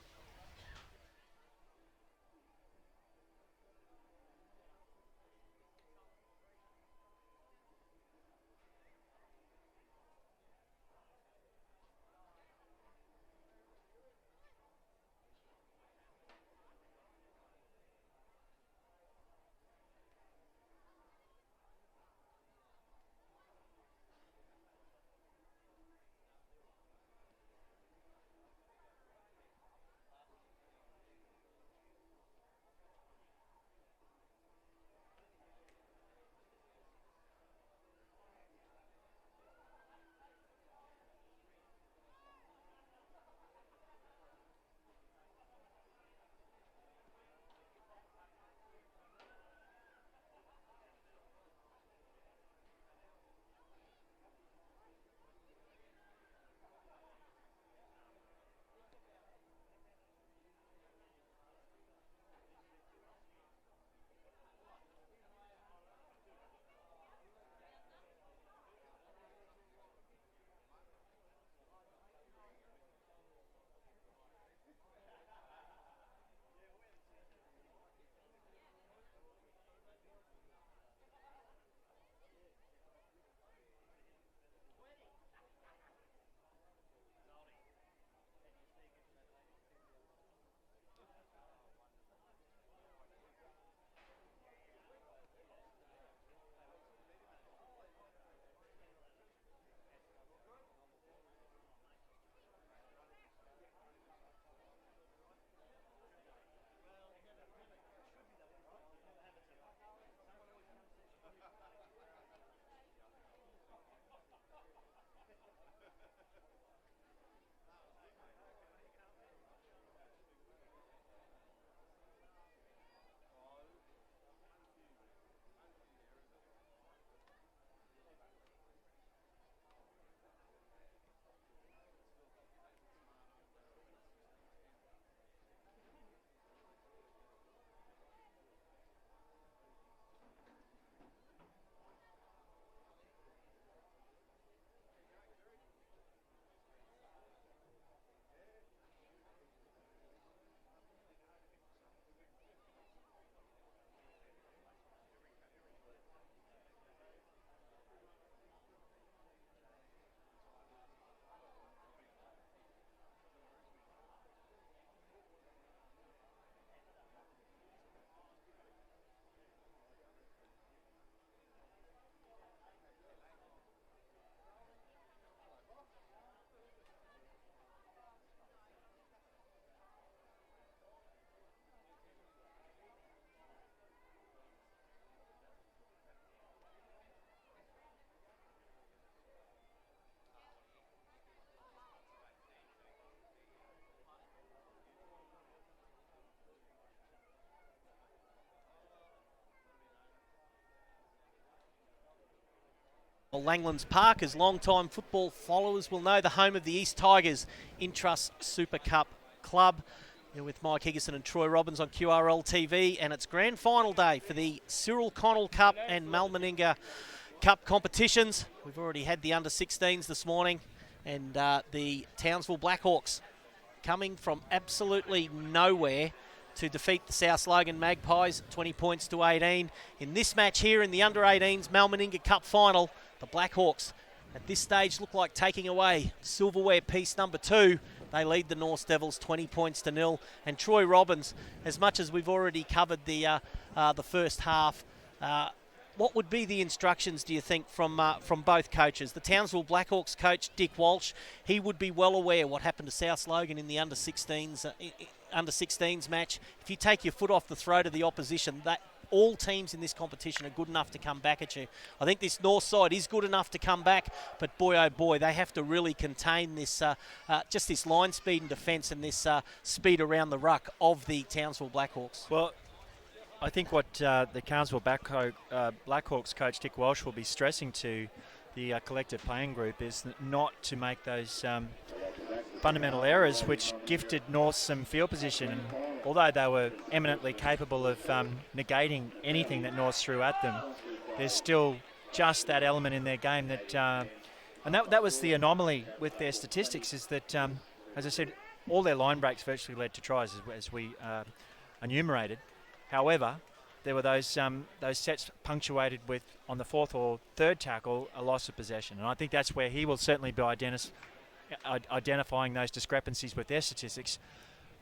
Langlands Park, as long-time football followers will know, the home of the East Tigers Intrust Super Cup Club. You're with Mike Higginson and Troy Robbins on QRL TV, and it's grand final day for the Cyril Connell Cup and Meninga Cup competitions. We've already had the under-16s this morning, and the Townsville Blackhawks coming from absolutely nowhere to defeat the South Logan Magpies 20 points to 18. In this match here in the under-18s Meninga Cup final, the Blackhawks at this stage look like taking away silverware piece number 2. They lead the North Devils 20 points to 0. And Troy Robbins, as much as we've already covered the first half, what would be the instructions, do you think, from both coaches? The Townsville Blackhawks coach, Dick Walsh, he would be well aware what happened to South Logan in the under-16s match. If you take your foot off the throat of the opposition, that all teams in this competition are good enough to come back at you. I think this north side is good enough to come back, but boy oh boy, they have to really contain this just this line speed and defence and this speed around the ruck of the Townsville Blackhawks. Well, I think what the Townsville Blackhawks coach Dick Walsh will be stressing to the collective playing group is not to make those fundamental errors which gifted North some field position. And although they were eminently capable of negating anything that North threw at them, there's still just that element in their game that, and that was the anomaly with their statistics, is that, as I said, all their line breaks virtually led to tries, as we enumerated. However, there were those sets punctuated with, on the fourth or third tackle, a loss of possession. And I think that's where he will certainly be identifying those discrepancies with their statistics.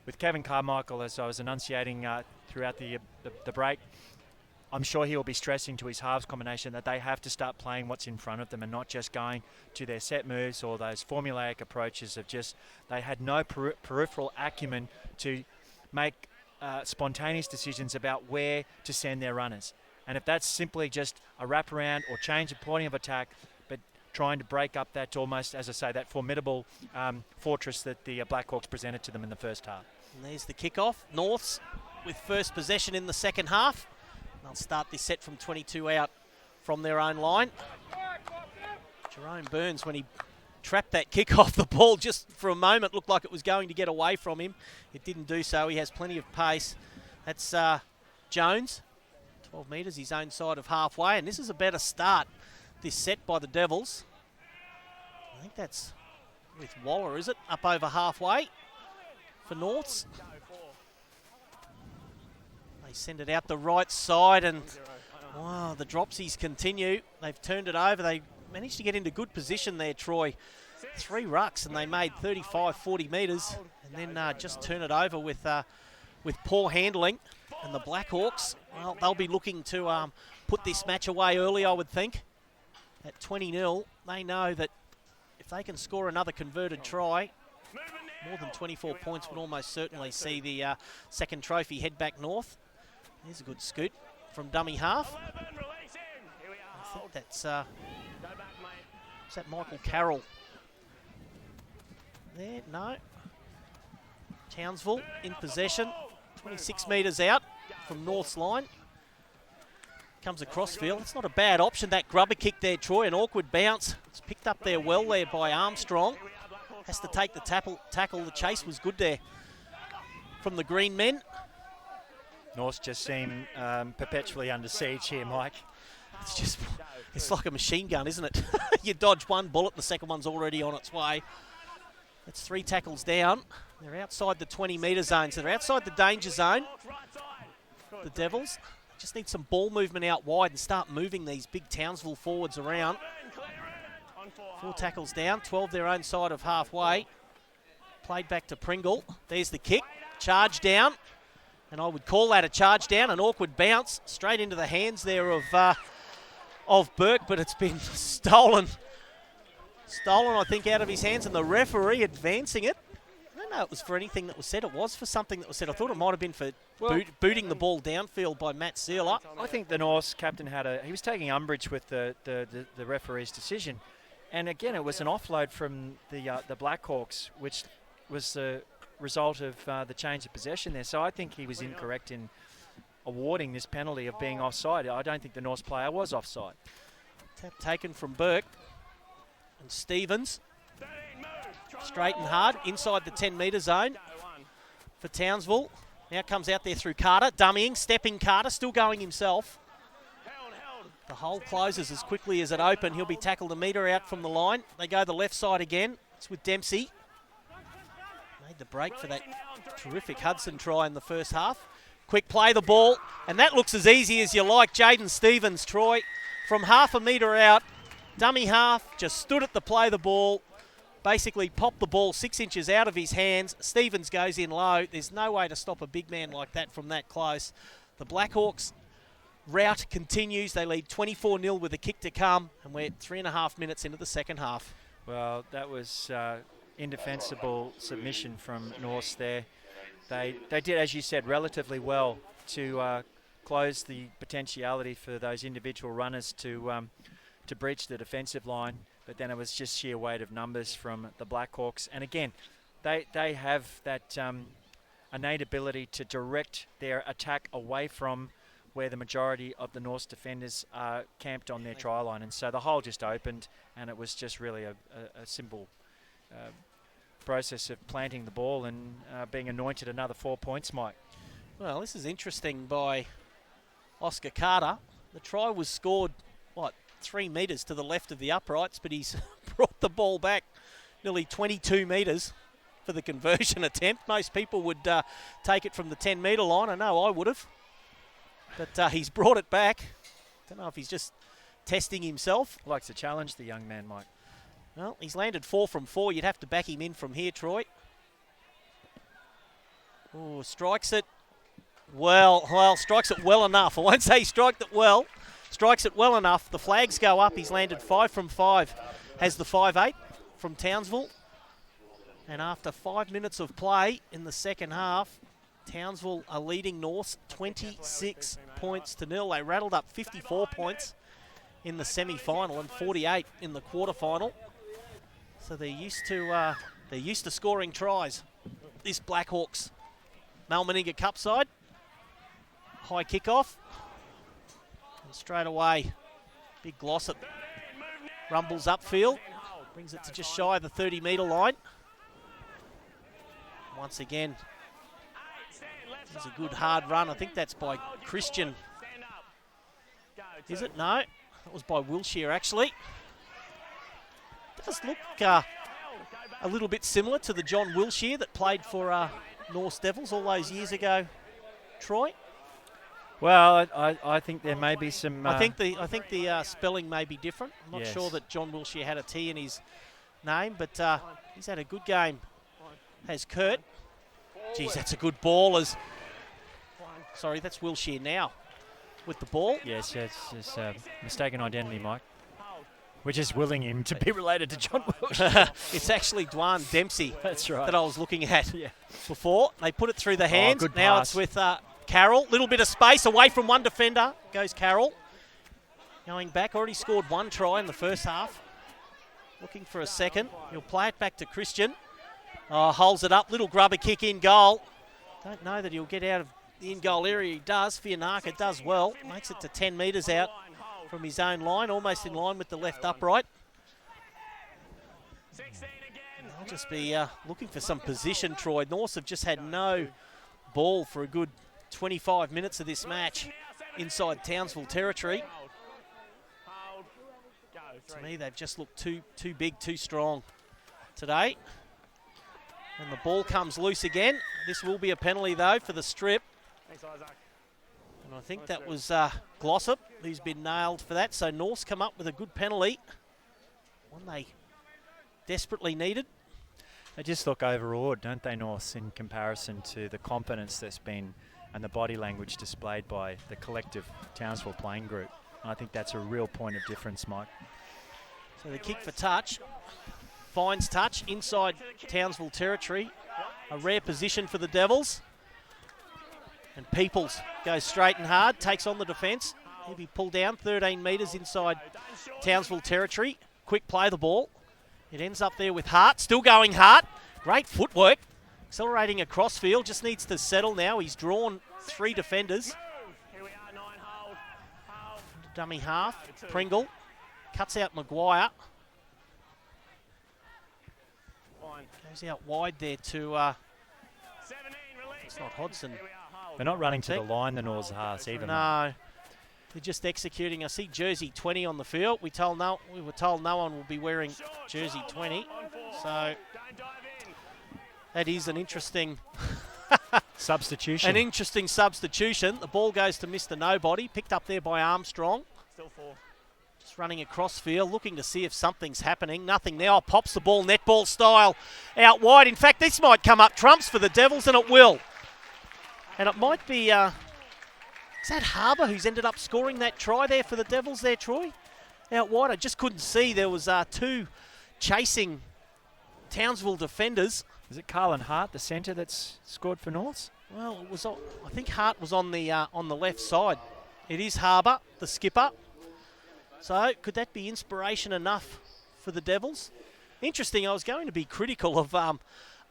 With Kevin Carmichael, as I was enunciating throughout the break, I'm sure he will be stressing to his halves combination that they have to start playing what's in front of them and not just going to their set moves or those formulaic approaches of just, they had no peripheral acumen to make spontaneous decisions about where to send their runners. And if that's simply just a wraparound or change of pointing of attack, but trying to break up that almost, as I say, that formidable fortress that the Blackhawks presented to them in the first half. And there's the kickoff. Norths with first possession in the second half. They'll start this set from 22 out from their own line. Jerome Burns, when he trapped that kick off the ball just for a moment, looked like it was going to get away from him. It didn't do so. He has plenty of pace. That's Jones, 12 metres, his own side of halfway. And this is a better start, this set by the Devils. I think that's with Waller, is it? Up over halfway for Norths. They send it out the right side, and wow, the dropsies continue. They've turned it over. They managed to get into good position there, Troy. 3 rucks, and they made 35, 40 metres, and then just turn it over with poor handling. And the Blackhawks, well, they'll be looking to put this match away early, I would think. At 20-0, they know that if they can score another converted try, more than 24 points would almost certainly see the second trophy head back north. Here's a good scoot from dummy half. I think that's is that Michael Carroll there? No. Townsville in possession, 26 metres out from North's line. Comes across field. It's not a bad option, that grubber kick there, Troy. An awkward bounce. It's picked up there well there by Armstrong. Has to take the tackle. The chase was good there from the green men. North just seem perpetually under siege here, Mike. It's like a machine gun, isn't it? You dodge one bullet, the second one's already on its way. It's 3 tackles down. They're outside the 20-metre zone, so they're outside the danger zone. The Devils just need some ball movement out wide and start moving these big Townsville forwards around. 4 tackles down, 12 their own side of halfway. Played back to Pringle. There's the kick. Charge down. And I would call that a charge down, an awkward bounce straight into the hands there of Burke, but it's been stolen, I think, out of his hands, and the referee advancing it. I don't know it was for anything that was said. It was for something that was said. I thought it might have been for booting the ball downfield by Matt Sealer. I think the North's captain he was taking umbrage with the referee's decision. And again, it was an offload from the Blackhawks, which was the result of the change of possession there. So I think he was incorrect in awarding this penalty of being offside. I don't think the North player was offside. Tap taken from Burke. And Stevens, straight and hard, inside the 10-metre zone for Townsville. Now comes out there through Carter, dummying, stepping Carter, still going himself. The hole closes as quickly as it opened. He'll be tackled a metre out from the line. They go the left side again. It's with Dempsey. Made the break for that terrific Hudson try in the first half. Quick play the ball, and that looks as easy as you like. Jaden Stevens, Troy, from half a metre out, dummy half, just stood at the play the ball, basically popped the ball 6 inches out of his hands. Stevens goes in low. There's no way to stop a big man like that from that close. The Blackhawks rout continues. They lead 24-0 with a kick to come, and we're 3.5 minutes into the second half. Well, that was indefensible submission from Norse there. They did, as you said, relatively well to close the potentiality for those individual runners to breach the defensive line, but then it was just sheer weight of numbers from the Blackhawks. And again, they have that innate ability to direct their attack away from where the majority of the Norse defenders are camped on their try line. And so the hole just opened, and it was just really a simple process of planting the ball and being anointed another 4 points, Mike. Well, this is interesting by Oscar Carter. The try was scored, 3 metres to the left of the uprights, but he's brought the ball back nearly 22 metres for the conversion attempt. Most people would take it from the 10-metre line. I know I would have. But he's brought it back. Don't know if he's just testing himself. Likes to challenge the young man, Mike. Well, he's landed 4 from 4. You'd have to back him in from here, Troy. Oh, strikes it well. Well, strikes it well enough. I won't say he striked it well. Strikes it well enough. The flags go up. He's landed 5 from 5. Has the 5-8 from Townsville. And after 5 minutes of play in the second half, Townsville are leading North 26 points to 0. They rattled up 54 points in the semi-final and 48 in the quarter-final. So they're used to scoring tries. This Blackhawks Meninga Cup side. High kickoff. And straight away, big Glossop rumbles upfield. Brings it to just shy of the 30-metre line. Once again, it's a good hard run. I think that's by Christian. Is it? No. That was by Wilshire, actually. Does look a little bit similar to the John Wilshire that played for Norse Devils all those years ago. Troy? Well, I think there may be some... I think the spelling may be different. I'm not yes. sure that John Wilshire had a T in his name, but he's had a good game. Has Kurt. Geez, that's a good ball. Sorry, that's Wilshire now with the ball. Yes, it's mistaken identity, Mike. We're just willing him to be related to John Wilshire. It's actually Dwan Dempsey. That's right. That I was looking at before. They put it through the hands. Good now pass. It's with Carroll. Little bit of space away from one defender. Goes Carroll. Going back. Already scored 1 try in the first half. Looking for a second. He'll play it back to Christian. Holds it up. Little grubber kick in goal. Don't know that he'll get out of the in-goal area. He does. Fianaka does well. Makes it to 10 metres out from his own line. Almost in line with the left upright. I'll just be looking for some position, Troy. Norse have just had no ball for a good 25 minutes of this match inside Townsville territory. To me, they've just looked too big, too strong today. And the ball comes loose again. This will be a penalty, though, for the strip. Thanks, Isaac. And I think that was Glossop who's been nailed for that. So North's come up with a good penalty. One they desperately needed. They just look overawed, don't they, North, in comparison to the confidence that's been and the body language displayed by the collective Townsville playing group. And I think that's a real point of difference, Mike. So the kick for touch. Finds touch inside Townsville territory. A rare position for the Devils. And Peoples goes straight and hard, takes on the defence. He'll be pulled down 13 metres inside Townsville territory. Quick play the ball. It ends up there with Hart. Still going Hart. Great footwork. Accelerating across field. Just needs to settle now. He's drawn 3 defenders. Dummy half. Pringle. Cuts out Maguire. Goes out wide there to... it's not Hodgson. They're not running to the line, the Norths Hearts, either. No. They're just executing. I see jersey 20 on the field. We were told no one will be wearing jersey 20. So that is an interesting... substitution. An interesting substitution. The ball goes to Mr. Nobody. Picked up there by Armstrong. Still 4. Just running across field, looking to see if something's happening. Nothing now. Pops the ball netball style out wide. In fact, this might come up trumps for the Devils, and it will. And it might be... is that Harbour who's ended up scoring that try there for the Devils there, Troy? Out wide. I just couldn't see. There was 2 chasing Townsville defenders. Is it Carlin Hart, the centre, that's scored for Norths? Well, it was. I think Hart was on the left side. It is Harbour, the skipper. So could that be inspiration enough for the Devils? Interesting. I was going to be critical of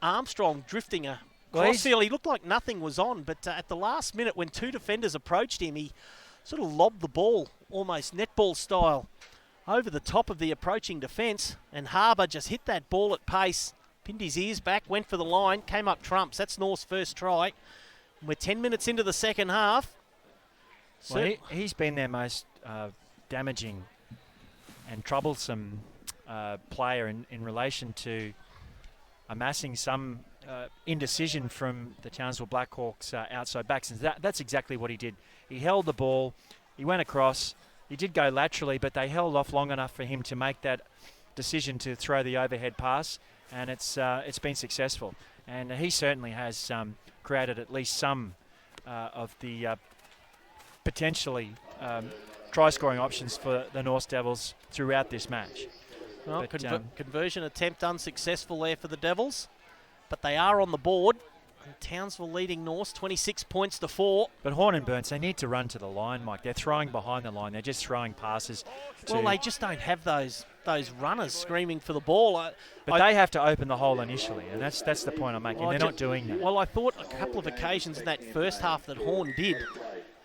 Armstrong drifting across field. He looked like nothing was on, but at the last minute, when 2 defenders approached him, he sort of lobbed the ball, almost netball style, over the top of the approaching defence, and Harbour just hit that ball at pace. Pinned his ears back, went for the line, came up trumps. That's North's first try. And we're 10 minutes into the second half. Well, he's been their most damaging and troublesome player in relation to amassing some indecision from the Townsville Blackhawks outside backs. And that's exactly what he did. He held the ball, he went across, he did go laterally, but they held off long enough for him to make that decision to throw the overhead pass. And it's been successful, and he certainly has created at least some of the potentially try-scoring options for the North Devils throughout this match. Well, conversion attempt unsuccessful there for the Devils, but they are on the board. And Townsville leading North 26 points to 4. But Horn and Burns, they need to run to the line, Mike. They're throwing behind the line. They're just throwing passes. Well, they just don't have those runners screaming for the ball. But they have to open the hole initially, and that's the point I'm making. They're not doing that. Well, I thought a couple of occasions in that first half that Horn did,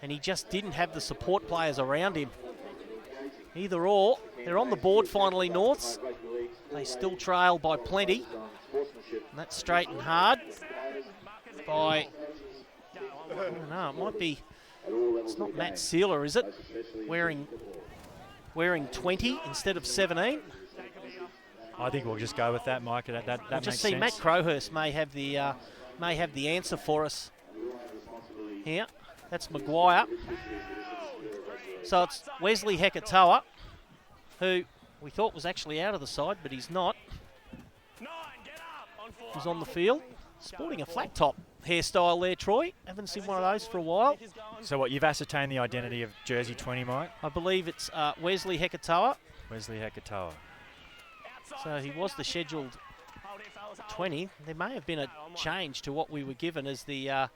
and he just didn't have the support players around him. Either or, they're on the board finally, Norths. They still trail by plenty. And that's straight and hard by... I don't know, it might be... It's not Matt Sealer, is it? Wearing 20 instead of 17. I think we'll just go with that, Mike. That makes sense. Just see, Matt Crowhurst may have the answer for us here. That's Maguire. So it's Wesley Hekatoa, who we thought was actually out of the side, but he's not. He's on the field, sporting a flat top hairstyle there, Troy. Haven't seen one of those for a while. So what, you've ascertained the identity of jersey 20, Mike? I believe it's Wesley Hekatoa. Wesley Hekatoa. So he was the scheduled 20. There may have been a change to what we were given as the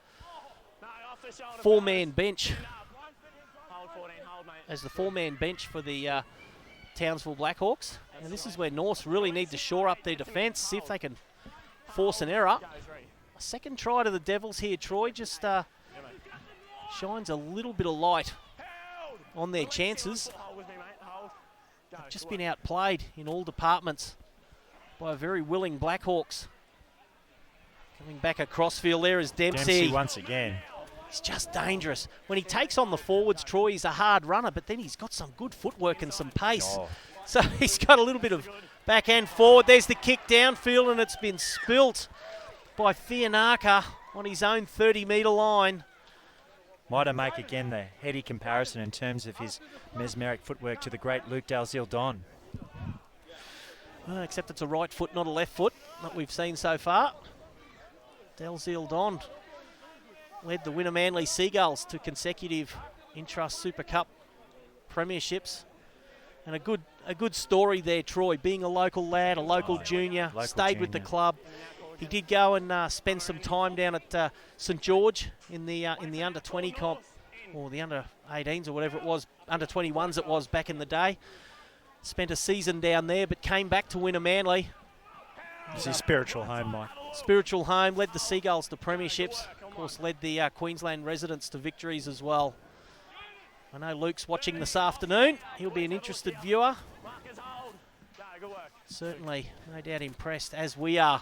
4-man bench. As the 4-man bench for the Townsville Blackhawks. And this is where North really need to shore up their defence, see if they can force an error. A second try to the Devils here, Troy, just shines a little bit of light on their chances. They've just been outplayed in all departments by a very willing Blackhawks. Coming back across field there is Dempsey. Once again. He's just dangerous. When he takes on the forwards, Troy, he's a hard runner, but then he's got some good footwork and some pace. Oh. So he's got a little bit of backhand forward. There's the kick downfield, and it's been spilt by Fianaka on his own 30-metre line. Might I make again the heady comparison in terms of his mesmeric footwork to the great Luke Dalziel-Don? Except it's a right foot, not a left foot, that we've seen so far. Dalziel-Don led the Winner Manly Seagulls to consecutive Intrust Super Cup premierships. And a good story there, Troy, being a local lad, a local junior, stayed with the club. He did go and spend some time down at St George in the under-20 comp, or the under-18s or whatever it was, under-21s it was back in the day. Spent a season down there, but came back to Winner Manly. It's his spiritual home, Mike. Spiritual home, led the Seagulls to premierships. Of course, led the Queensland residents to victories as well. I know Luke's watching this afternoon. He'll be an interested viewer. Certainly, no doubt impressed, as we are,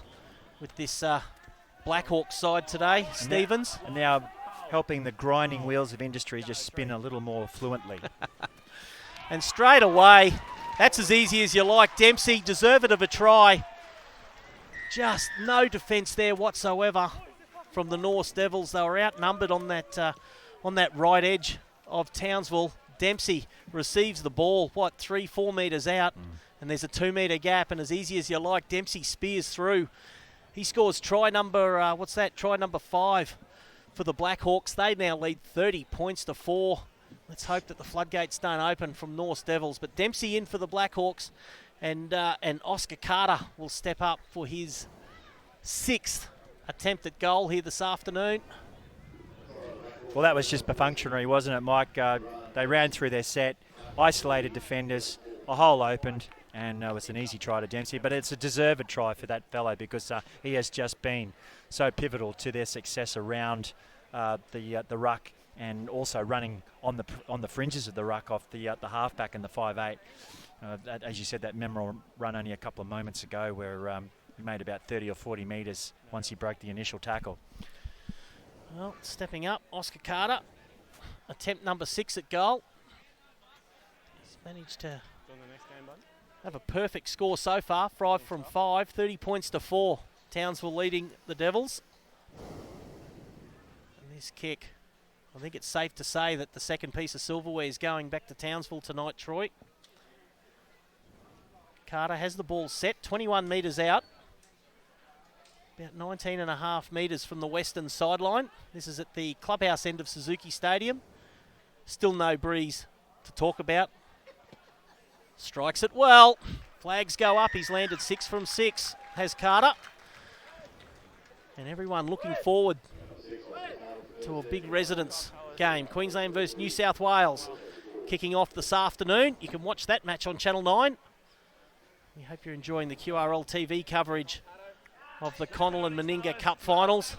with this Blackhawks side today. Stevens. And now helping the grinding wheels of industry just spin a little more fluently. And straight away, that's as easy as you like. Dempsey, deserved of a try. Just no defence there whatsoever from the Norse Devils. They were outnumbered on that right edge of Townsville. Dempsey receives the ball, 3-4 metres out, and there's a 2 metre gap, and as easy as you like, Dempsey spears through. He scores try number, try number 5 for the Blackhawks. They now lead 30 points to 4. Let's hope that the floodgates don't open from Norse Devils. But Dempsey in for the Blackhawks, and Oscar Carter will step up for his 6th attempt at goal here this afternoon. Well, that was just perfunctory, wasn't it, Mike? They ran through their set, isolated defenders, a hole opened, and it was an easy try to Dempsey. But it's a deserved try for that fellow because he has just been so pivotal to their success around the ruck, and also running on the fringes of the ruck off the halfback and the 5'8". As you said, that memorable run only a couple of moments ago where he made about 30 or 40 metres once he broke the initial tackle. Well, stepping up, Oscar Carter, attempt number 6 at goal. He's managed to have a perfect score so far, 5 from 5, 30 points to 4. Townsville leading the Devils. And this kick, I think it's safe to say that the second piece of silverware is going back to Townsville tonight, Troy. Carter has the ball set, 21 metres out. About 19.5 metres from the western sideline. This is at the clubhouse end of Suzuki Stadium. Still no breeze to talk about. Strikes it well. Flags go up. He's landed 6 from 6, has Carter. And everyone looking forward to a big residence game. Queensland versus New South Wales kicking off this afternoon. You can watch that match on Channel 9. We hope you're enjoying the QRL TV coverage of the Connell and Meninga Cup finals.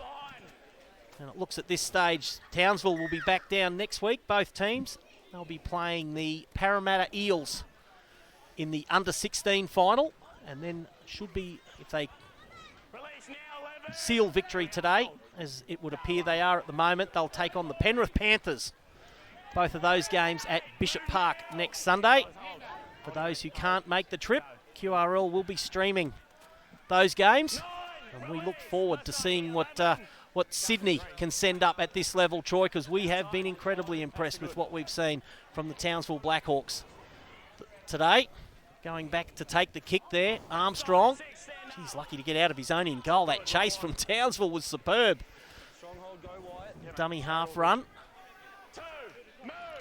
And it looks at this stage, Townsville will be back down next week, both teams. They'll be playing the Parramatta Eels in the under-16 final, and then should be, if they seal victory today, as it would appear they are at the moment, they'll take on the Penrith Panthers. Both of those games at Bishop Park next Sunday. For those who can't make the trip, QRL will be streaming those games, and we look forward to seeing what Sydney can send up at this level, Troy, because we have been incredibly impressed with what we've seen from the Townsville Blackhawks today. Going back to take the kick there, Armstrong. He's lucky to get out of his own in goal. That chase from Townsville was superb. Dummy half run.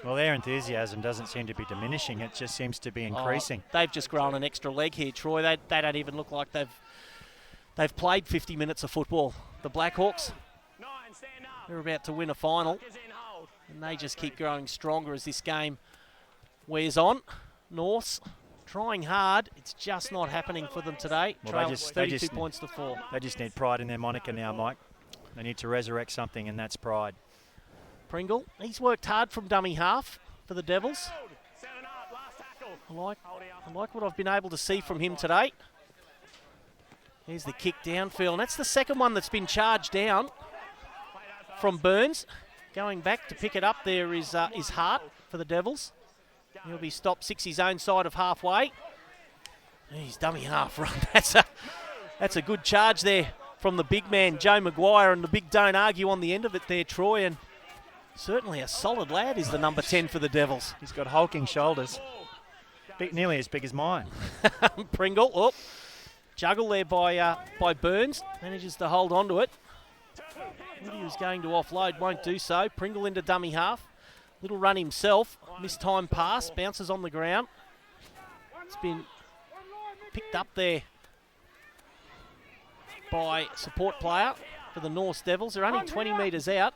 Well, their enthusiasm doesn't seem to be diminishing. It just seems to be increasing. They've just grown an extra leg here, Troy. They don't even look like they've played 50 minutes of football. The Blackhawks, they're about to win a final, and they just keep growing stronger as this game wears on. Norths trying hard. It's just not happening for them today. Well, 32 points to 4. They just need pride in their moniker now, Mike. They need to resurrect something, and that's pride. Pringle, he's worked hard from dummy half for the Devils. I like what I've been able to see from him today. Here's the kick downfield, and that's the second one that's been charged down from Burns. Going back to pick it up there is Hart for the Devils. He'll be stopped 6 his own side of halfway. He's dummy half run. That's a good charge there from the big man, Joe Maguire, and the big don't argue on the end of it there, Troy. And certainly a solid lad is the number 10 for the Devils. He's got hulking shoulders, nearly as big as mine. Pringle, juggle there by Burns, manages to hold on to it. He was going to offload, won't do so. Pringle into dummy half. Little run himself, mistimed pass, bounces on the ground. It's been picked up there by support player for the North Devils. They're only 20 metres out.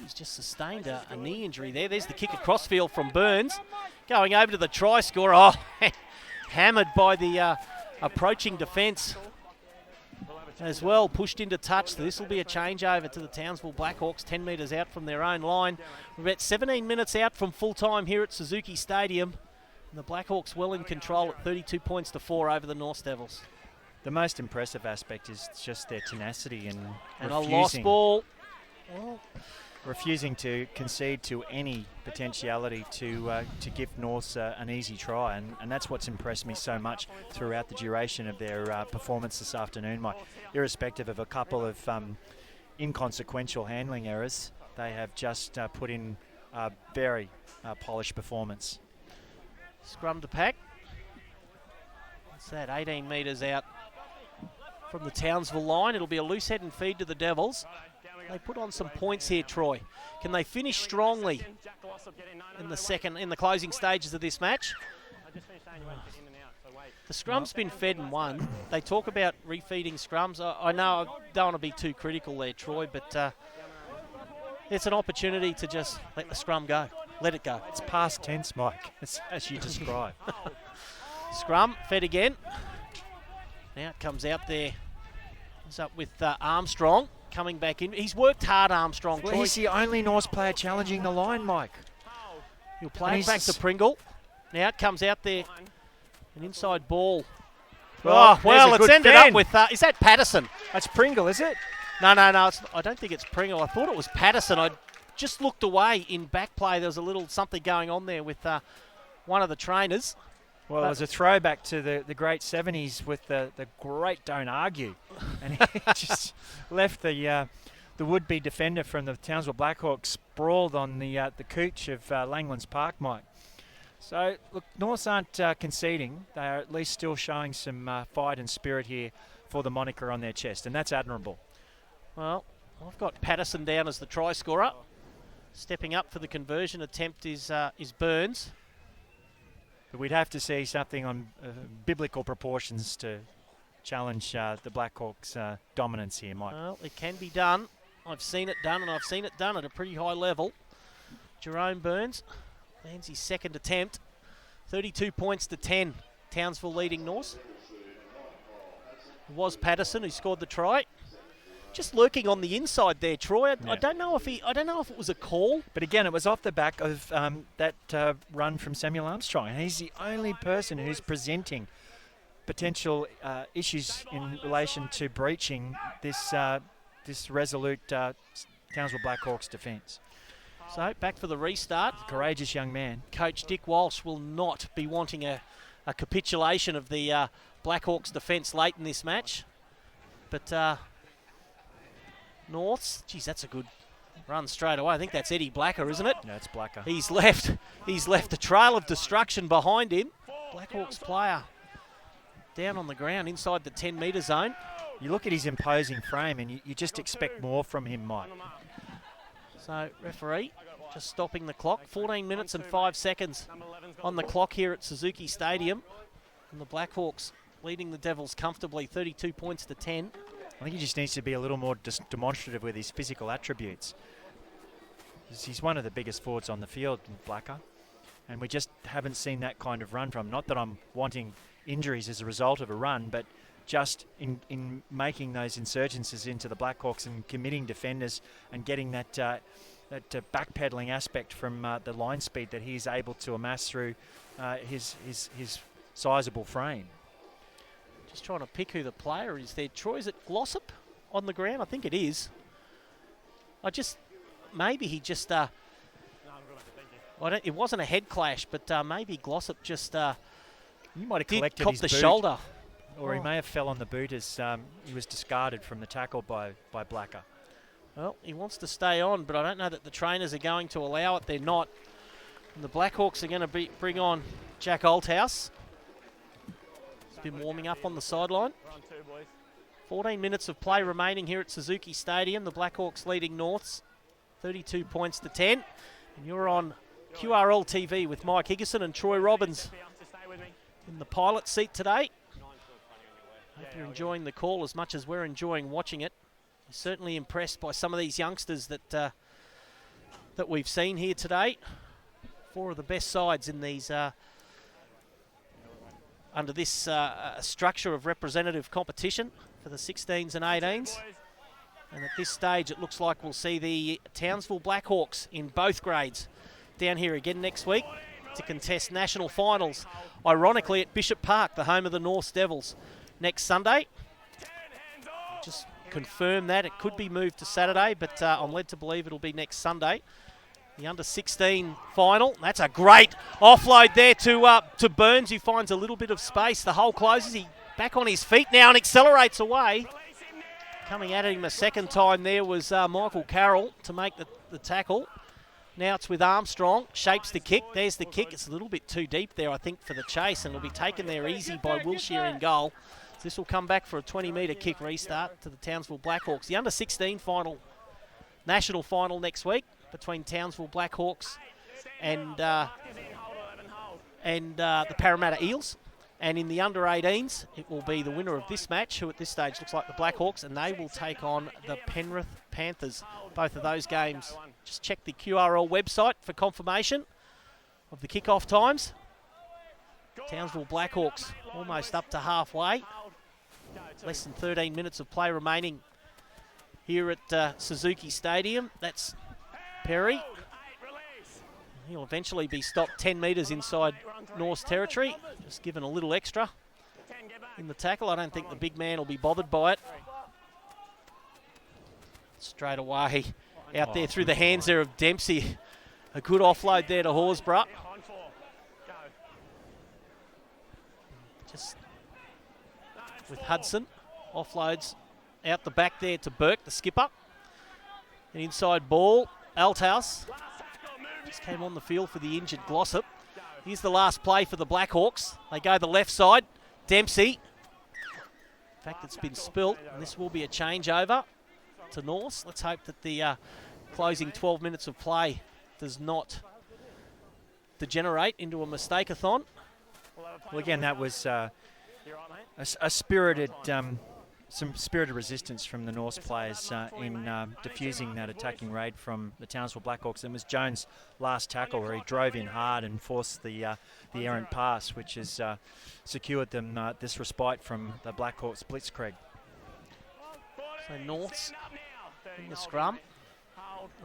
He's just sustained a knee injury there. There's the kick across field from Burns. Going over to the try scorer. Oh, hammered by the approaching defence as well. Pushed into touch. So this will be a changeover to the Townsville Blackhawks, 10 metres out from their own line. We're about 17 minutes out from full time here at Suzuki Stadium. And the Blackhawks well in control at 32 points to 4 over the North Devils. The most impressive aspect is just their tenacity and a lost ball. Well, refusing to concede to any potentiality to give Norths an easy try, and that's what's impressed me so much throughout the duration of their performance this afternoon, Mike. Irrespective of a couple of inconsequential handling errors, they have just put in a very polished performance. Scrum to pack. What's that? 18 metres out from the Townsville line. It'll be a loose head and feed to the Devils. They put on some points here, Troy. Can they finish strongly in the closing stages of this match? The scrum's been fed and won. They talk about refeeding scrums. I know I don't want to be too critical there, Troy, but it's an opportunity to just let the scrum go. Let it go. It's past tense, Mike, as you describe. Scrum, fed again. Now it comes out there. It's up with Armstrong coming back in. He's worked hard, Armstrong. Well, he's the only Norse player challenging the line, Mike. He'll play it back to Pringle. Now it comes out there. An inside ball. Well, it's ended up with... is that Patterson? That's Pringle, is it? No. I don't think it's Pringle. I thought it was Patterson. I just looked away in back play. There was a little something going on there with one of the trainers. Well, it was a throwback to the great 70s with the great Don't Argue. And he just left the would-be defender from the Townsville Blackhawks sprawled on the cooch of Langlands Park, Mike. So, look, Norths aren't conceding. They are at least still showing some fight and spirit here for the moniker on their chest, and that's admirable. Well, I've got Patterson down as the try scorer. Stepping up for the conversion attempt is Burns. But we'd have to see something on biblical proportions to challenge the Blackhawks' dominance here, Mike. Well, it can be done. I've seen it done, and I've seen it done at a pretty high level. Jerome Burns lands his second attempt. 32 points to 10. Townsville leading North. It was Patterson who scored the try. Just lurking on the inside there, Troy. I don't know if it was a call. But again, it was off the back of that run from Samuel Armstrong. And he's the only person who's presenting potential issues in relation to breaching this resolute Townsville Blackhawks defence. So back for the restart. Courageous young man. Coach Dick Walsh will not be wanting a capitulation of the Blackhawks defence late in this match. But Norths, geez, that's a good run straight away. I think that's Eddie Blacker, isn't it? No, it's Blacker. He's left a trail of destruction behind him. Blackhawks player down on the ground inside the 10-metre zone. You look at his imposing frame and you just expect more from him, Mike. So, referee just stopping the clock. 14 minutes and 5 seconds on the clock here at Suzuki Stadium. And the Blackhawks leading the Devils comfortably, 32 points to 10. I think he just needs to be a little more demonstrative with his physical attributes. He's one of the biggest forwards on the field, Blacker. And we just haven't seen that kind of run from him. Not that I'm wanting injuries as a result of a run, but just in making those insurgences into the Blackhawks and committing defenders and getting that backpedaling aspect from the line speed that he's able to amass through his sizable frame. Just trying to pick who the player is there. Troy, is it Glossop on the ground? I think it is. Maybe he just... it wasn't a head clash, but maybe Glossop just... he might have collected copped his the boot. shoulder. Or he may have fell on the boot as he was discarded from the tackle by Blacker. Well, he wants to stay on, but I don't know that the trainers are going to allow it. They're not. And the Blackhawks are going to bring on Jack Althouse. He's been warming up on the sideline. 14 minutes of play remaining here at Suzuki Stadium. The Blackhawks leading Norths 32 points to 10. And you're on QRL TV with Mike Higginson and Troy Robbins in the pilot seat today. Hope you're enjoying the call as much as we're enjoying watching it. We're certainly impressed by some of these youngsters that we've seen here today. 4 of the best sides in these under this structure of representative competition for the 16s and 18s. And at this stage, it looks like we'll see the Townsville Blackhawks in both grades down here again next week. to contest national finals, ironically at Bishop Park, the home of the North Devils, next Sunday. Just confirm that. It could be moved to Saturday, but I'm led to believe it'll be next Sunday. The under-16 final. That's a great offload there to Burns, who finds a little bit of space. The hole closes. He back on his feet now and accelerates away. Coming at him a second time there was Michael Carroll to make the tackle. Now it's with Armstrong. Shapes the kick. There's the kick. It's a little bit too deep there, I think, for the chase, and it'll be taken there easy by Wilshire in goal. So this will come back for a 20-metre kick restart to the Townsville Blackhawks. The under-16 final, national final next week between Townsville Blackhawks and the Parramatta Eels. And in the under-18s, it will be the winner of this match, who at this stage looks like the Blackhawks, and they will take on the Penrith Panthers. Both of those games. Just check the QRL website for confirmation of the kickoff times. Townsville Blackhawks almost up to halfway. Less than 13 minutes of play remaining here at Suzuki Stadium. That's Perry. He'll eventually be stopped 10 metres inside North's territory. Just given a little extra in the tackle. I don't think the big man will be bothered by it. Straight away out there through the hands there of Dempsey. A good offload there to Horsburgh. Just with Hudson. Offloads out the back there to Burke, the skipper. An inside ball. Althouse just came on the field for the injured Glossop. Here's the last play for the Blackhawks. They go the left side. Dempsey. In fact, it's been spilt, and this will be a changeover to North. Let's hope that the closing 12 minutes of play does not degenerate into a mistake-a-thon. Well, again, that was a spirited, some spirited resistance from the Norse players in defusing that attacking raid from the Townsville Blackhawks. It was Jones' last tackle where he drove in hard and forced the errant pass, which has secured them this respite from the Blackhawks blitzkrieg. So North's in the scrum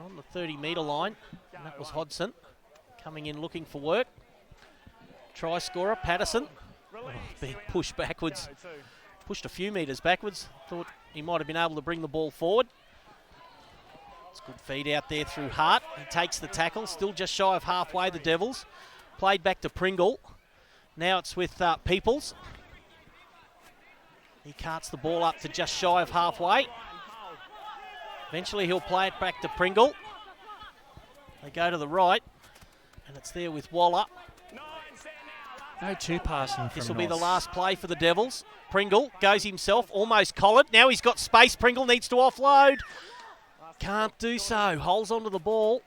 on the 30-metre line, and that was Hodson coming in looking for work. Try scorer Patterson, being pushed backwards. Pushed a few metres backwards. Thought he might have been able to bring the ball forward. It's a good feed out there through Hart. He takes the tackle. Still just shy of halfway, the Devils. Played back to Pringle. Now it's with Peoples. He carts the ball up to just shy of halfway. Eventually he'll play it back to Pringle. They go to the right. And it's there with Waller. No two passing from This will be the last play for the Devils. Pringle goes himself, almost collared. Now he's got space. Pringle needs to offload. Can't do so. Holds onto the ball.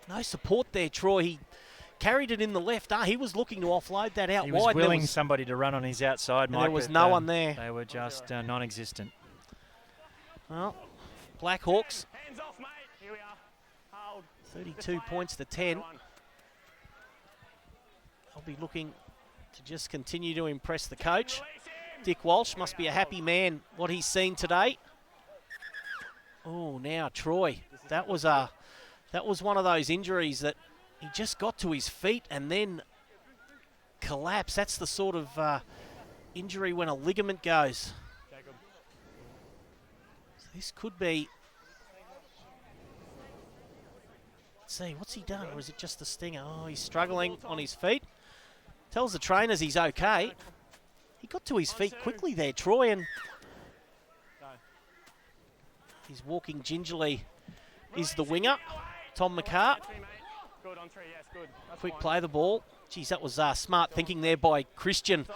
No support there, Troy. He carried it in the left. He was looking to offload that out wide. He was willing somebody to run on his outside, Mike. There was no one there. They were just non-existent. Well, Blackhawks. 32 points to 10. I'll be looking to just continue to impress the coach. Dick Walsh must be a happy man what he's seen today. Oh, now Troy. That was one of those injuries that he just got to his feet and then collapsed. That's the sort of injury when a ligament goes. So this could be. Let's see, what's he done, or is it just a stinger? Oh, he's struggling on his feet. Tells the trainers he's okay. He got to his feet quickly there, Troy, and he's walking gingerly. Is the winger, Tom McCart. Quick play the ball. Geez, that was smart thinking there by Christian.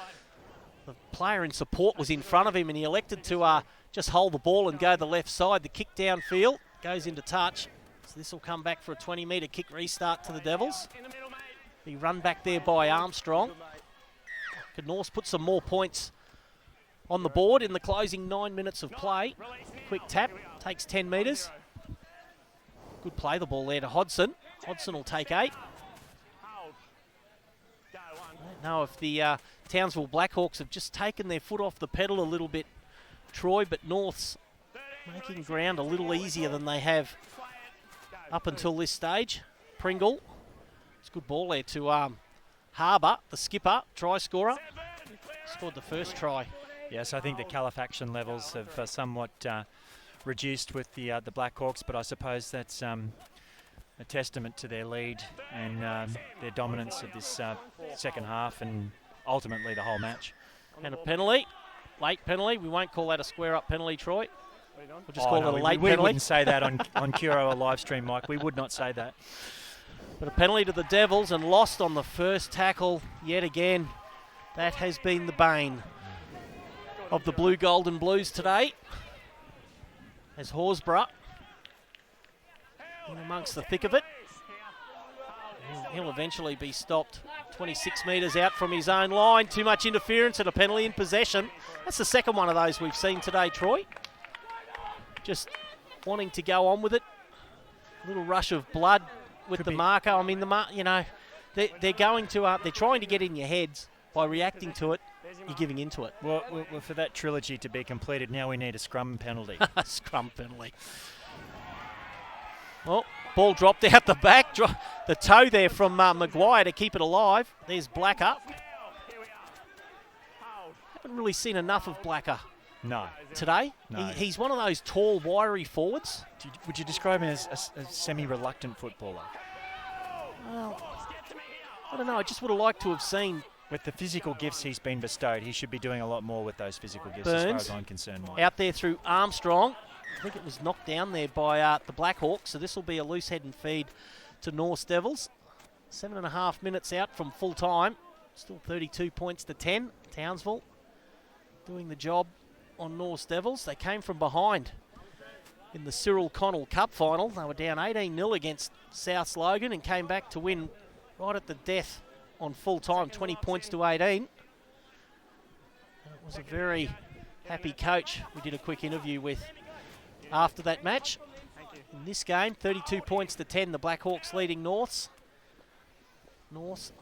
The player in support was in front of him, and he elected to just hold the ball and go the left side. The kick downfield goes into touch. So this will come back for a 20-metre kick restart to the Devils. The run back there by Armstrong. Could North put some more points on the board in the closing 9 minutes of play. Quick tap, takes 10 metres. Good play the ball there to Hodson. Hodson will take 8. I don't know if the Townsville Blackhawks have just taken their foot off the pedal a little bit, Troy, but North's making ground a little easier than they have up until this stage. Pringle. It's a good ball there to Harbour, the skipper, try scorer, scored the first try. Yes, I think the califaction levels have somewhat reduced with the Blackhawks, but I suppose that's a testament to their lead and their dominance of this second half and ultimately the whole match. And a penalty, late penalty. We won't call that a square-up penalty, Troy. We'll just call it a late penalty. We wouldn't say that on Curo or live stream, Mike. We would not say that. But a penalty to the Devils and lost on the first tackle yet again. That has been the bane of the Blue Golden Blues today. As Horsburgh in amongst the thick of it. He'll eventually be stopped 26 metres out from his own line. Too much interference and a penalty in possession. That's the second one of those we've seen today, Troy. Just wanting to go on with it. A little rush of blood with the marker. I mean, they're going to. They're trying to get in your heads by reacting to it. You're giving into it. Well, for that trilogy to be completed, now we need a scrum penalty. Scrum penalty. Well, ball dropped out the back. The toe there from Maguire to keep it alive. There's Blacker. Haven't really seen enough of Blacker. No. Today? No. He's one of those tall, wiry forwards. Would you describe him as a semi-reluctant footballer? Well, I don't know. I just would have liked to have seen... With the physical gifts he's been bestowed, he should be doing a lot more with those physical gifts Burns, as far as I'm concerned, Mike. Out there through Armstrong. I think it was knocked down there by the Blackhawks, so this will be a loose head and feed to North Devils. 7.5 minutes out from full time. Still 32 points to 10. Townsville doing the job on North Devils. They came from behind in the Cyril Connell Cup final. They were down 18-0 against South Logan and came back to win right at the death on full time, 20 points to 18. And it was a very happy coach we did a quick interview with after that match. In this game, 32 points to 10, the Blackhawks leading Norths. Norths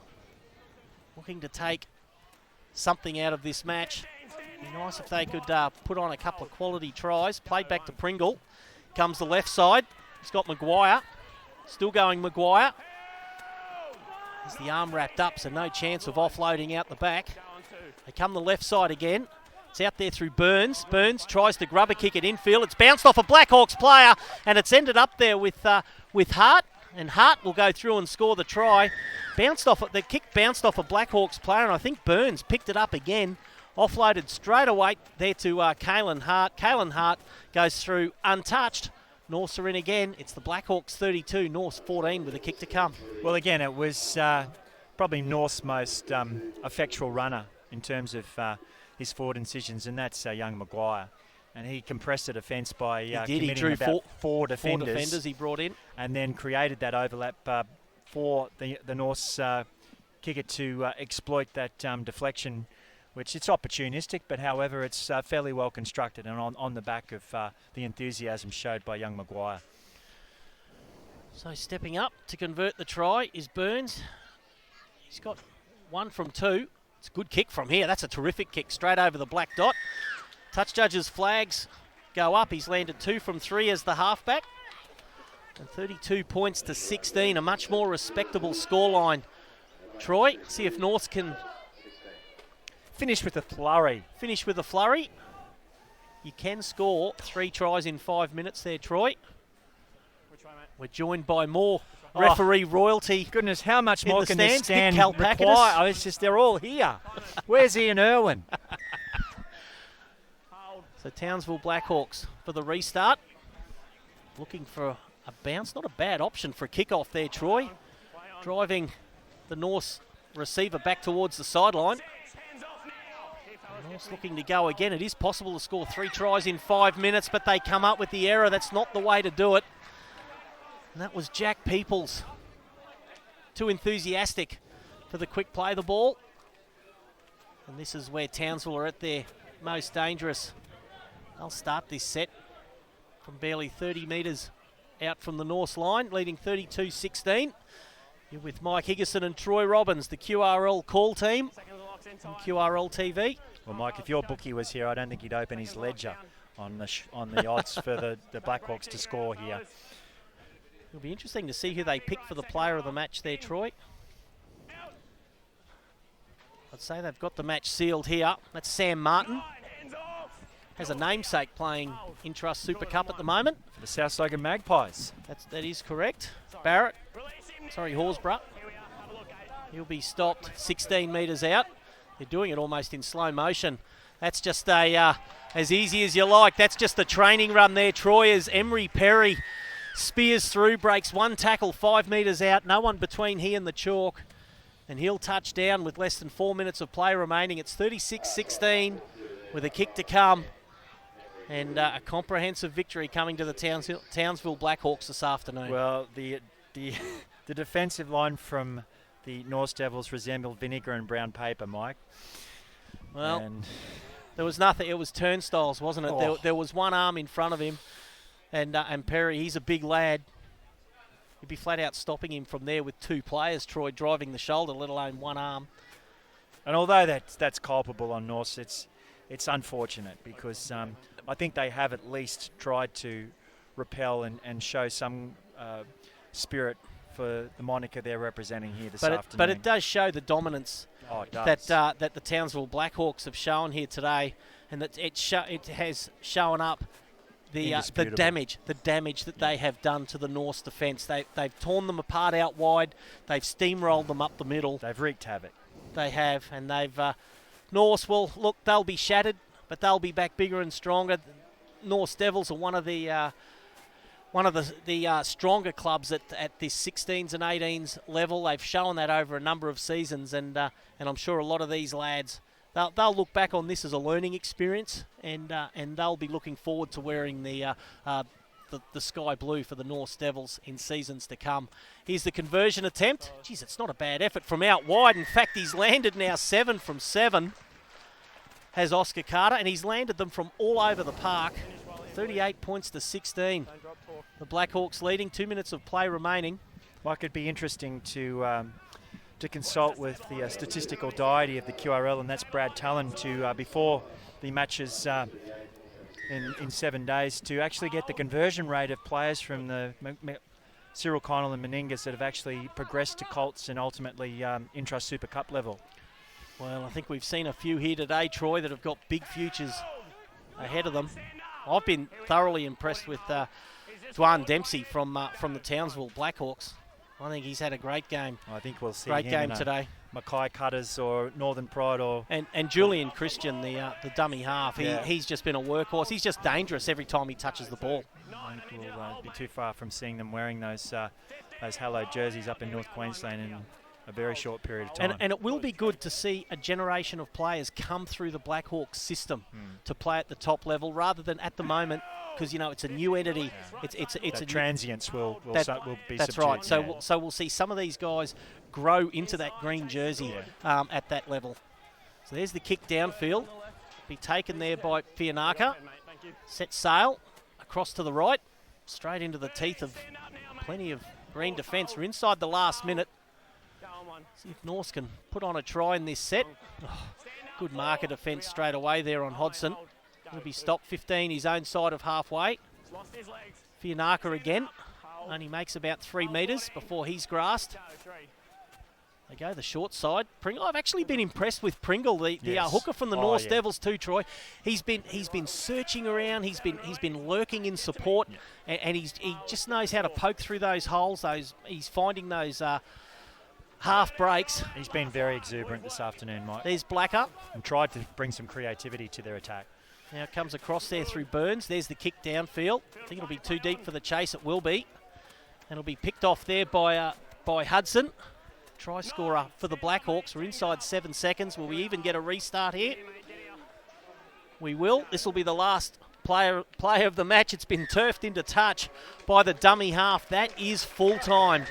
looking to take something out of this match. It'd be nice if they could put on a couple of quality tries. Played back to Pringle. Comes the left side. He's got Maguire. Still going Maguire. There's the arm wrapped up, so no chance of offloading out the back. They come the left side again. It's out there through Burns. Burns tries to grub a kick at infield. It's bounced off a Blackhawks player, and it's ended up there with Hart. And Hart will go through and score the try. The kick bounced off a Blackhawks player, and I think Burns picked it up again. Offloaded straight away there to Kalen Hart. Kalen Hart goes through untouched. Norths are in again. It's the Blackhawks 32, Norths 14 with a kick to come. Well, again, it was probably North's most effectual runner in terms of his forward incisions, and that's young Maguire. And he compressed the defence by committing about four defenders. 4 defenders he brought in. And then created that overlap for the North's kicker to exploit that deflection, which it's opportunistic, but however it's fairly well constructed and on the back of the enthusiasm showed by young Maguire. So stepping up to convert the try is Burns. He's got 1 from 2. It's a good kick from here. That's a terrific kick straight over the black dot. Touch judges' flags go up. He's landed 2 from 3 as the halfback. And 32 points to 16, a much more respectable scoreline. Troy, see if North can... Finish with a flurry. Finish with a flurry. You can score 3 tries in 5 minutes there, Troy. Which way, mate? We're joined by more referee royalty. Goodness, how much more can this stand require? Kalpakis. Oh, it's just they're all here. Where's Ian Irwin? So Townsville Blackhawks for the restart. Looking for a bounce. Not a bad option for a kickoff there, Troy. Driving the North's receiver back towards the sideline. North's looking to go again. It is possible to score 3 tries in 5 minutes, but they come up with the error. That's not the way to do it. And that was Jack Peoples. Too enthusiastic for the quick play of the ball. And this is where Townsville are at their most dangerous. They'll start this set from barely 30 metres out from the North line, leading 32-16. You're with Mike Higginson and Troy Robbins, the QRL call team on QRL TV. Well, Mike, if your bookie was here, I don't think he'd open his ledger on the odds for the Blackhawks to score here. It'll be interesting to see who they pick for the player of the match there, Troy. I'd say they've got the match sealed here. That's Sam Martin. Has a namesake playing Intrust Super Cup at the moment. The South Logan Magpies. That is correct. Barrett. Sorry, Horsburgh. He'll be stopped 16 metres out. They're doing it almost in slow motion. That's just as easy as you like. That's just the training run there, Troy, as Emery Perry spears through, breaks one tackle 5 metres out. No one between he and the chalk. And he'll touch down with less than 4 minutes of play remaining. It's 36-16 with a kick to come. And a comprehensive victory coming to the Townsville Blackhawks this afternoon. Well, the defensive line from the Norse Devils resembled vinegar and brown paper, Mike. Well, and there was nothing. It was turnstiles, wasn't it? Oh. There was one arm in front of him. And Perry, he's a big lad. You'd be flat out stopping him from there with 2 players, Troy, driving the shoulder, let alone one arm. And although that's culpable on Norse, it's unfortunate because I think they have at least tried to repel and show some spirit for the moniker they're representing here this afternoon. But it does show the dominance that the Townsville Blackhawks have shown here today, and that it has shown up the damage that they have done to the Norse defence. They've torn them apart out wide. They've steamrolled them up the middle. They've wreaked havoc. They have, and they've Norse. Well, look, they'll be shattered, but they'll be back bigger and stronger. Norse Devils are one of the stronger clubs at this 16s and 18s level. They've shown that over a number of seasons, and I'm sure a lot of these lads, they'll look back on this as a learning experience, and they'll be looking forward to wearing the sky blue for the Norse Devils in seasons to come. Here's the conversion attempt. Geez, it's not a bad effort from out wide. In fact, he's landed now 7 from 7. Has Oscar Carter, and he's landed them from all over the park. 38 points to 16. The Blackhawks leading, 2 minutes of play remaining. Mike, it'd be interesting to consult with the statistical deity of the QRL, and that's Brad Talon, to before the matches in 7 days, to actually get the conversion rate of players from the Cyril Connell and Meningas that have actually progressed to Colts and ultimately Intrust Super Cup level. Well, I think we've seen a few here today, Troy, that have got big futures ahead of them. I've been thoroughly impressed with Dwan Dempsey from the Townsville Blackhawks. I think he's had a great game. I think we'll see great him game in today. Mackay Cutters or Northern Pride or and Julian Christian, the dummy half. He's just been a workhorse. He's just dangerous every time he touches the ball. I think we'll be too far from seeing them wearing those halo jerseys up in North Queensland in a very short period of time. And it will be good to see a generation of players come through the Blackhawks system to play at the top level, rather than at the moment, because it's a new entity. It's a transients will be that's subdued. Right. So we'll see some of these guys grow into that green jersey at that level. So there's the kick downfield. Be taken there by Fianaka. Set sail across to the right, straight into the teeth of plenty of green defence. We're inside the last minute. See if Norse can put on a try in this set. Oh, good marker defence straight away there on Hodson. He'll be stopped 15 his own side of halfway. Fianaka again. Only makes about 3 metres before he's grasped. They go the short side. Pringle. I've actually been impressed with Pringle, the hooker from the Norse Devils too, Troy. He's been searching around. He's been lurking in support, and he just knows how to poke through those holes. He's finding those half breaks. He's been very exuberant this afternoon, Mike. There's Blacker. And tried to bring some creativity to their attack. Now it comes across there through Burns. There's the kick downfield. I think it'll be too deep for the chase. It will be. And it'll be picked off there by Hudson. Try scorer for the Blackhawks. We're inside 7 seconds. Will we even get a restart here? We will. This will be the last player of the match. It's been turfed into touch by the dummy half. That is full time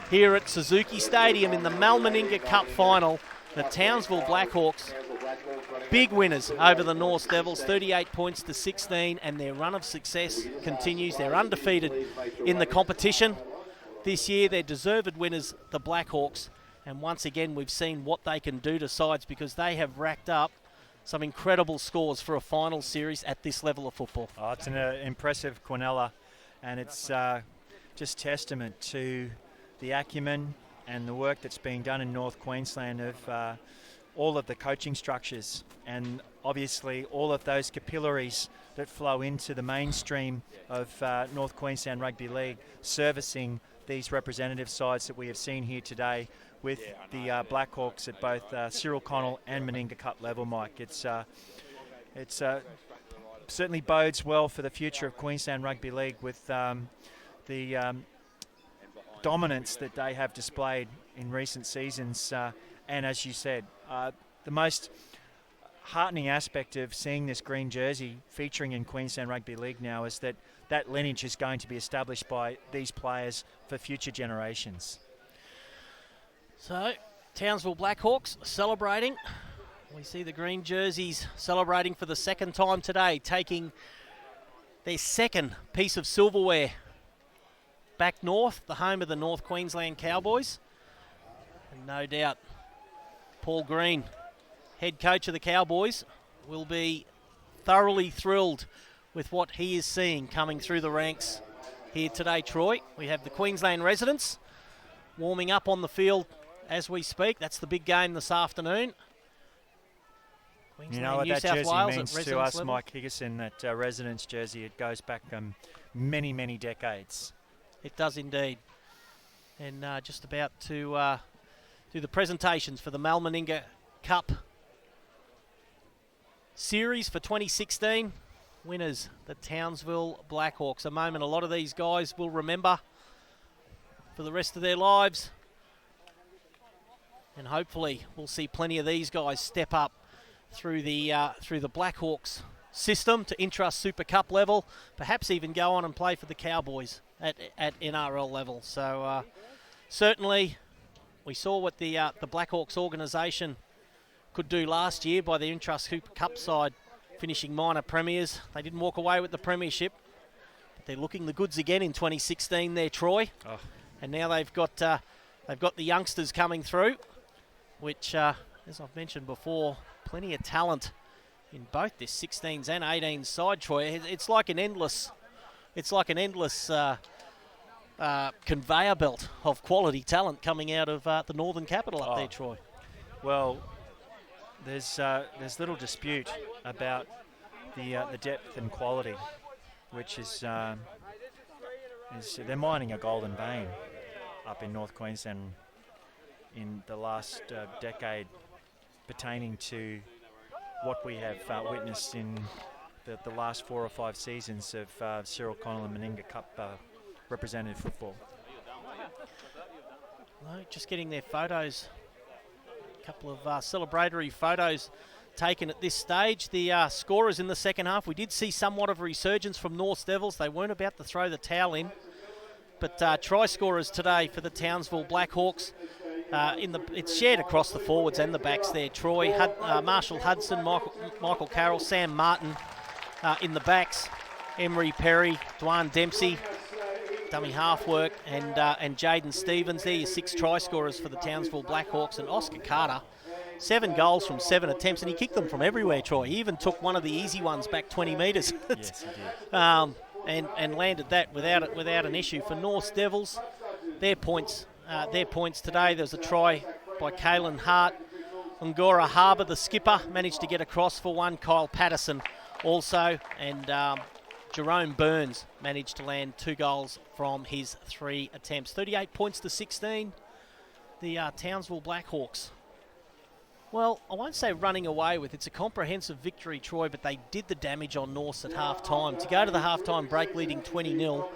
here at Suzuki Stadium in the Meninga Cup final. The Townsville Blackhawks, big winners over the Norse Devils, 38 points to 16, and their run of success continues. They're undefeated in the competition this year. They're deserved winners, the Blackhawks, and once again we've seen what they can do to sides, because they have racked up some incredible scores for a final series at this level of football. Oh, it's an impressive Quinella, and it's just testament to the acumen and the work that's being done in North Queensland of all of the coaching structures and obviously all of those capillaries that flow into the mainstream of North Queensland Rugby League, servicing these representative sides that we have seen here today with the Blackhawks at both Cyril Connell and Meninga Cup level, Mike. It's certainly bodes well for the future of Queensland Rugby League with the dominance that they have displayed in recent seasons. And as you said, the most heartening aspect of seeing this green jersey featuring in Queensland Rugby League now is that that lineage is going to be established by these players for future generations. So, Townsville Blackhawks celebrating. We see the green jerseys celebrating for the second time today, taking their second piece of silverware back north, the home of the North Queensland Cowboys. And no doubt, Paul Green, head coach of the Cowboys, will be thoroughly thrilled with what he is seeing coming through the ranks here today, Troy. We have the Queensland residents warming up on the field as we speak. That's the big game this afternoon. You know what that jersey means to us, level. Mike Higginson, that residence jersey. It goes back many, many decades. It does indeed. And just about to do the presentations for the Meninga Cup series for 2016. Winners, the Townsville Blackhawks. A moment a lot of these guys will remember for the rest of their lives. And hopefully we'll see plenty of these guys step up through the Blackhawks system to Intrust Super Cup level, perhaps even go on and play for the Cowboys at NRL level. So certainly we saw what the Blackhawks organisation could do last year by the Intrust Super Cup side finishing minor premiers. They didn't walk away with the premiership, but they're looking the goods again in 2016 there, Troy. Oh. And now they've got the youngsters coming through, which, as I've mentioned before, plenty of talent in both this 16s and 18s side, Troy. It's like an endless conveyor belt of quality talent coming out of the Northern Capital up there, Troy. Well, there's little dispute about the depth and quality, which is they're mining a golden vein up in North Queensland in the last decade, pertaining to what we have witnessed in the last 4 or 5 seasons of Cyril Connell and Meninga Cup representative football. No, just getting their photos, a couple of celebratory photos taken at this stage. The scorers in the second half, we did see somewhat of a resurgence from North Devils. They weren't about to throw the towel in, but try scorers today for the Townsville Blackhawks. It's shared across the forwards and the backs there. Troy, Marshall Hudson, Michael Carroll, Sam Martin in the backs. Emery Perry, Dwan Dempsey, dummy half work, and Jaden Stevens. There your 6 try scorers for the Townsville Blackhawks. And Oscar Carter, 7 goals from 7 attempts, and he kicked them from everywhere, Troy. He even took one of the easy ones back 20 metres. Yes, he did. And landed that without an issue. For North Devils, their points today. There's a try by Kalen Hart. Ngora Harbour, the skipper, managed to get across for one. Kyle Patterson also, and Jerome Burns managed to land 2 goals from his 3 attempts. 38 points to 16. The Townsville Blackhawks. Well, I won't say running away with. It's a comprehensive victory, Troy, but they did the damage on North at half-time. To go to the half-time break leading 20-0,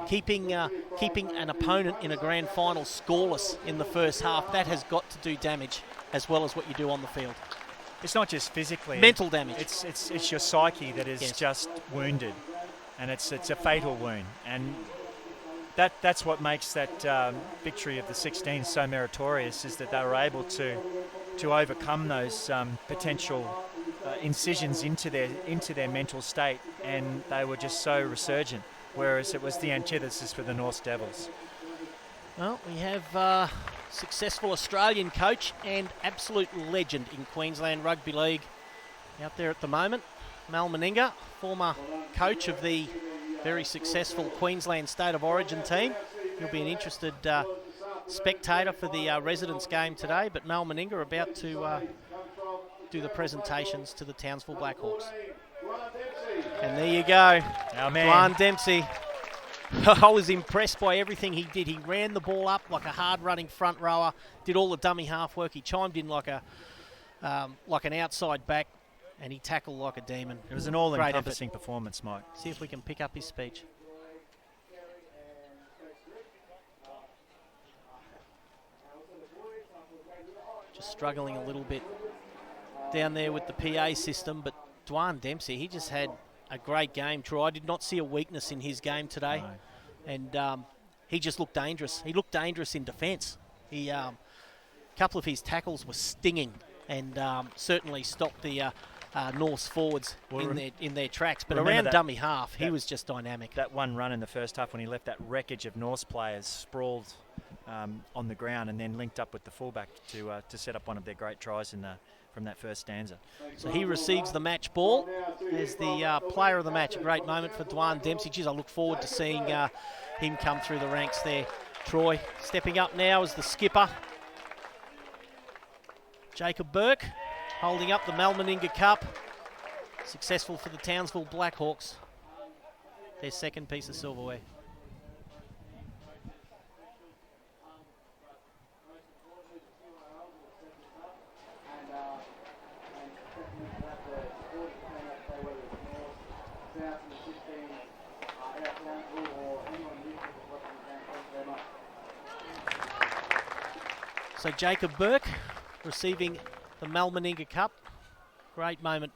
keeping an opponent in a grand final scoreless in the first half, that has got to do damage as well as what you do on the field. It's not just physically. Mental damage. It's your psyche that is just wounded, and it's a fatal wound. And that's what makes that victory of the 16 so meritorious, is that they were able to overcome those potential incisions into their mental state, and they were just so resurgent, whereas it was the antithesis for the North Devils. Well, we have successful Australian coach and absolute legend in Queensland Rugby League out there at the moment, Mal Meninga, former coach of the very successful Queensland State of Origin team. He'll be an interested spectator for the residents game today, but Mal Meninga about to do the presentations to the Townsville Blackhawks. And there you go, Our man. Dwan Dempsey. I was impressed by everything he did. He ran the ball up like a hard-running front rower, did all the dummy half work. He chimed in like an outside back, and he tackled like a demon. It was an all-encompassing performance, Mike. See if we can pick up his speech. Just struggling a little bit down there with the PA system, but Dwan Dempsey, he just had a great game. Troy, I did not see a weakness in his game today, and he just looked dangerous. He looked dangerous in defence. A couple of his tackles were stinging, and certainly stopped the North's forwards in their tracks. But around dummy half, he was just dynamic. That one run in the first half when he left that wreckage of North's players sprawled on the ground and then linked up with the fullback to set up one of their great tries from that first stanza. So he receives the match ball as the player of the match. A great moment for Dwan Dempsey. Geez, I look forward to seeing him come through the ranks there. Troy stepping up now as the skipper. Jacob Burke holding up the Meninga Cup. Successful for the Townsville Blackhawks. Their second piece of silverware. So Jacob Burke receiving the Meninga Cup. Great moment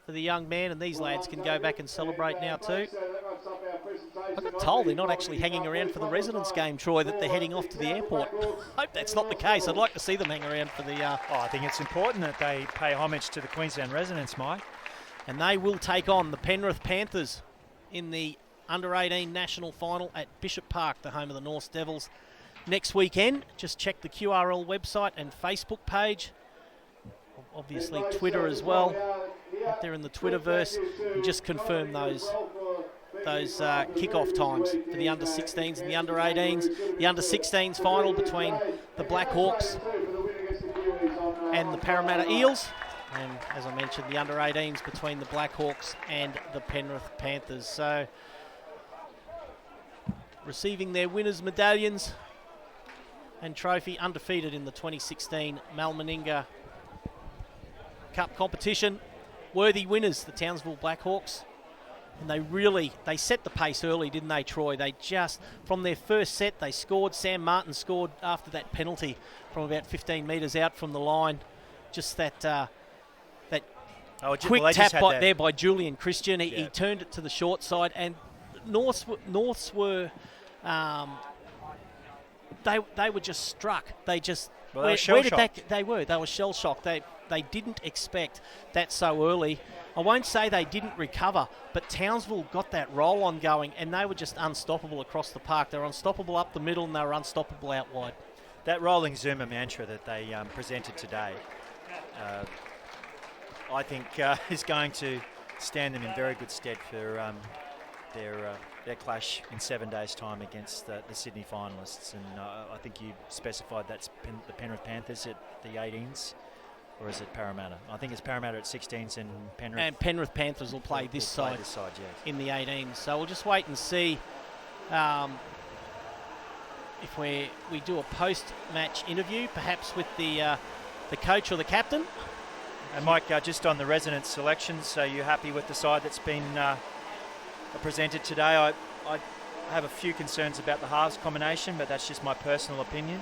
for the young man, and these lads can go back and celebrate now too. I got told they're not actually hanging around for the residents game, Troy, that they're heading off to the airport. Hope that's not the case. I'd like to see them hang around for the... I think it's important that they pay homage to the Queensland residents, Mike. And they will take on the Penrith Panthers in the Under-18 National Final at Bishop Park, the home of the North Devils. Next weekend, just check the QRL website and Facebook page. Obviously Twitter as well, out there in the Twitterverse, and just confirm those kick-off times for the under-16s and the under-18s. The under-16s final between the Blackhawks and the Parramatta Eels. And as I mentioned, the under-18s between the Blackhawks and the Penrith Panthers. So receiving their winners' medallions and trophy, undefeated in the 2016 Meninga Cup competition. Worthy winners, the Townsville Blackhawks. And they set the pace early, didn't they, Troy? They just, from their first set, they scored. Sam Martin scored after that penalty from about 15 metres out from the line. Just that quick tap there by Julian Christian. He turned it to the short side, and Norths were... They were just struck. They just... Well, they were shell-shocked. They didn't expect that so early. I won't say they didn't recover, but Townsville got that roll on going, and they were just unstoppable across the park. They were unstoppable up the middle, and they were unstoppable out wide. That rolling Zuma mantra that they presented today, I think is going to stand them in very good stead for their clash in 7 days' time against the Sydney finalists. And I think you specified that's the Penrith Panthers at the 18s, or is it Parramatta? I think it's Parramatta at 16s and Penrith. And Penrith Panthers will play this side yes, in the 18s. So we'll just wait and see if we do a post-match interview, perhaps with the coach or the captain. And Mike, just on the resident selections, are you happy with the side that's been presented today? I have a few concerns about the halves combination, but that's just my personal opinion.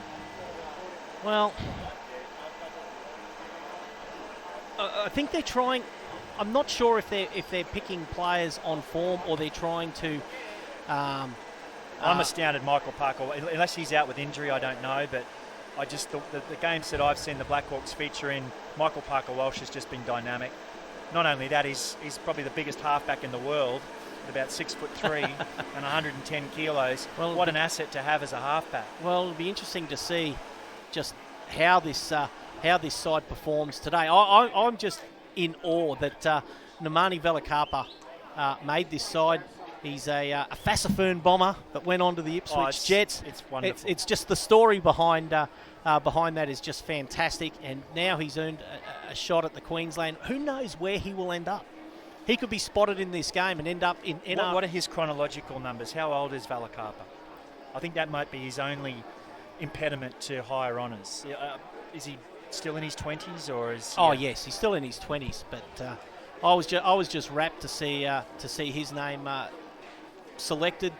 Well, I think they're trying. I'm not sure if they're picking players on form or they're trying to. I'm astounded, Michael Parker. Unless he's out with injury, I don't know. But I just the games that I've seen the Blackhawks feature in, Michael Parker Walsh has just been dynamic. Not only that, he's probably the biggest halfback in the world, at about 6'3" and 110 kilos. Well, what an asset to have as a halfback. Well, it'll be interesting to see just how this side performs today. I'm just in awe that Nemani Velakapa made this side. He's a Fassifern bomber that went on to the Ipswich Jets. It's wonderful. It's just the story behind that is just fantastic. And now he's earned a shot at the Queensland. Who knows where he will end up? He could be spotted in this game and end up in NR. What are his chronological numbers? How old is Valakapa? I think that might be his only impediment to higher honours. Is he still in his 20s or is? Oh yes, he's still in his 20s. But I was just rapt to see his name selected.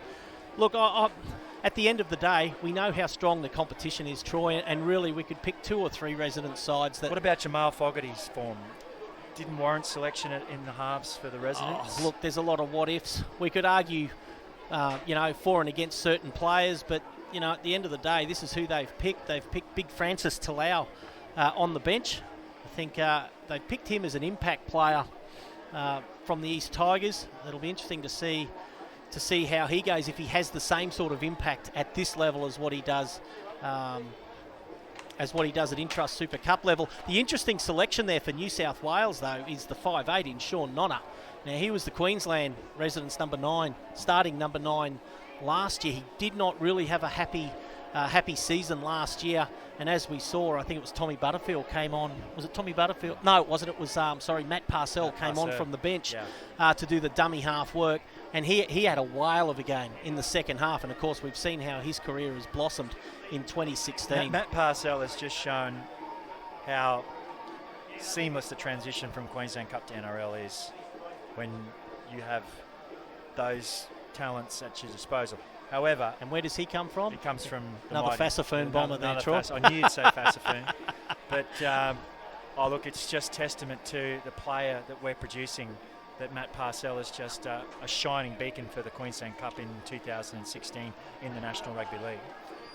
Look, at the end of the day, we know how strong the competition is, Troy, and really we could pick 2 or 3 resident sides. That. What about Jamal Fogarty's form? Didn't warrant selection in the halves for the residents? Look, there's a lot of what ifs. We could argue, for and against certain players, but at the end of the day, this is who they've picked. They've picked Big Francis Talau on the bench. I think they picked him as an impact player from the East Tigers. It'll be interesting to see how he goes, if he has the same sort of impact at this level as what he does at Intrust Super Cup level. The interesting selection there for New South Wales, though, is the 5'8" in Sean Nonna. Now, he was the Queensland residence number 9, starting number 9 last year. He did not really have a happy season last year, and as we saw, I think it was Tommy Butterfield came on. Was it Tommy Butterfield? No, it wasn't. It was Matt Parcell came on from the bench to do the dummy half work, and he had a whale of a game in the second half. And of course, we've seen how his career has blossomed in 2016. Matt Parcell has just shown how seamless the transition from Queensland Cup to NRL is when you have those talents at your disposal. However, and where does he come from? He comes from another Fassifern bomber there, Troy. I knew you'd say Fassifern. But, look, it's just testament to the player that we're producing, that Matt Parcell is just a shining beacon for the Queensland Cup in 2016 in the National Rugby League.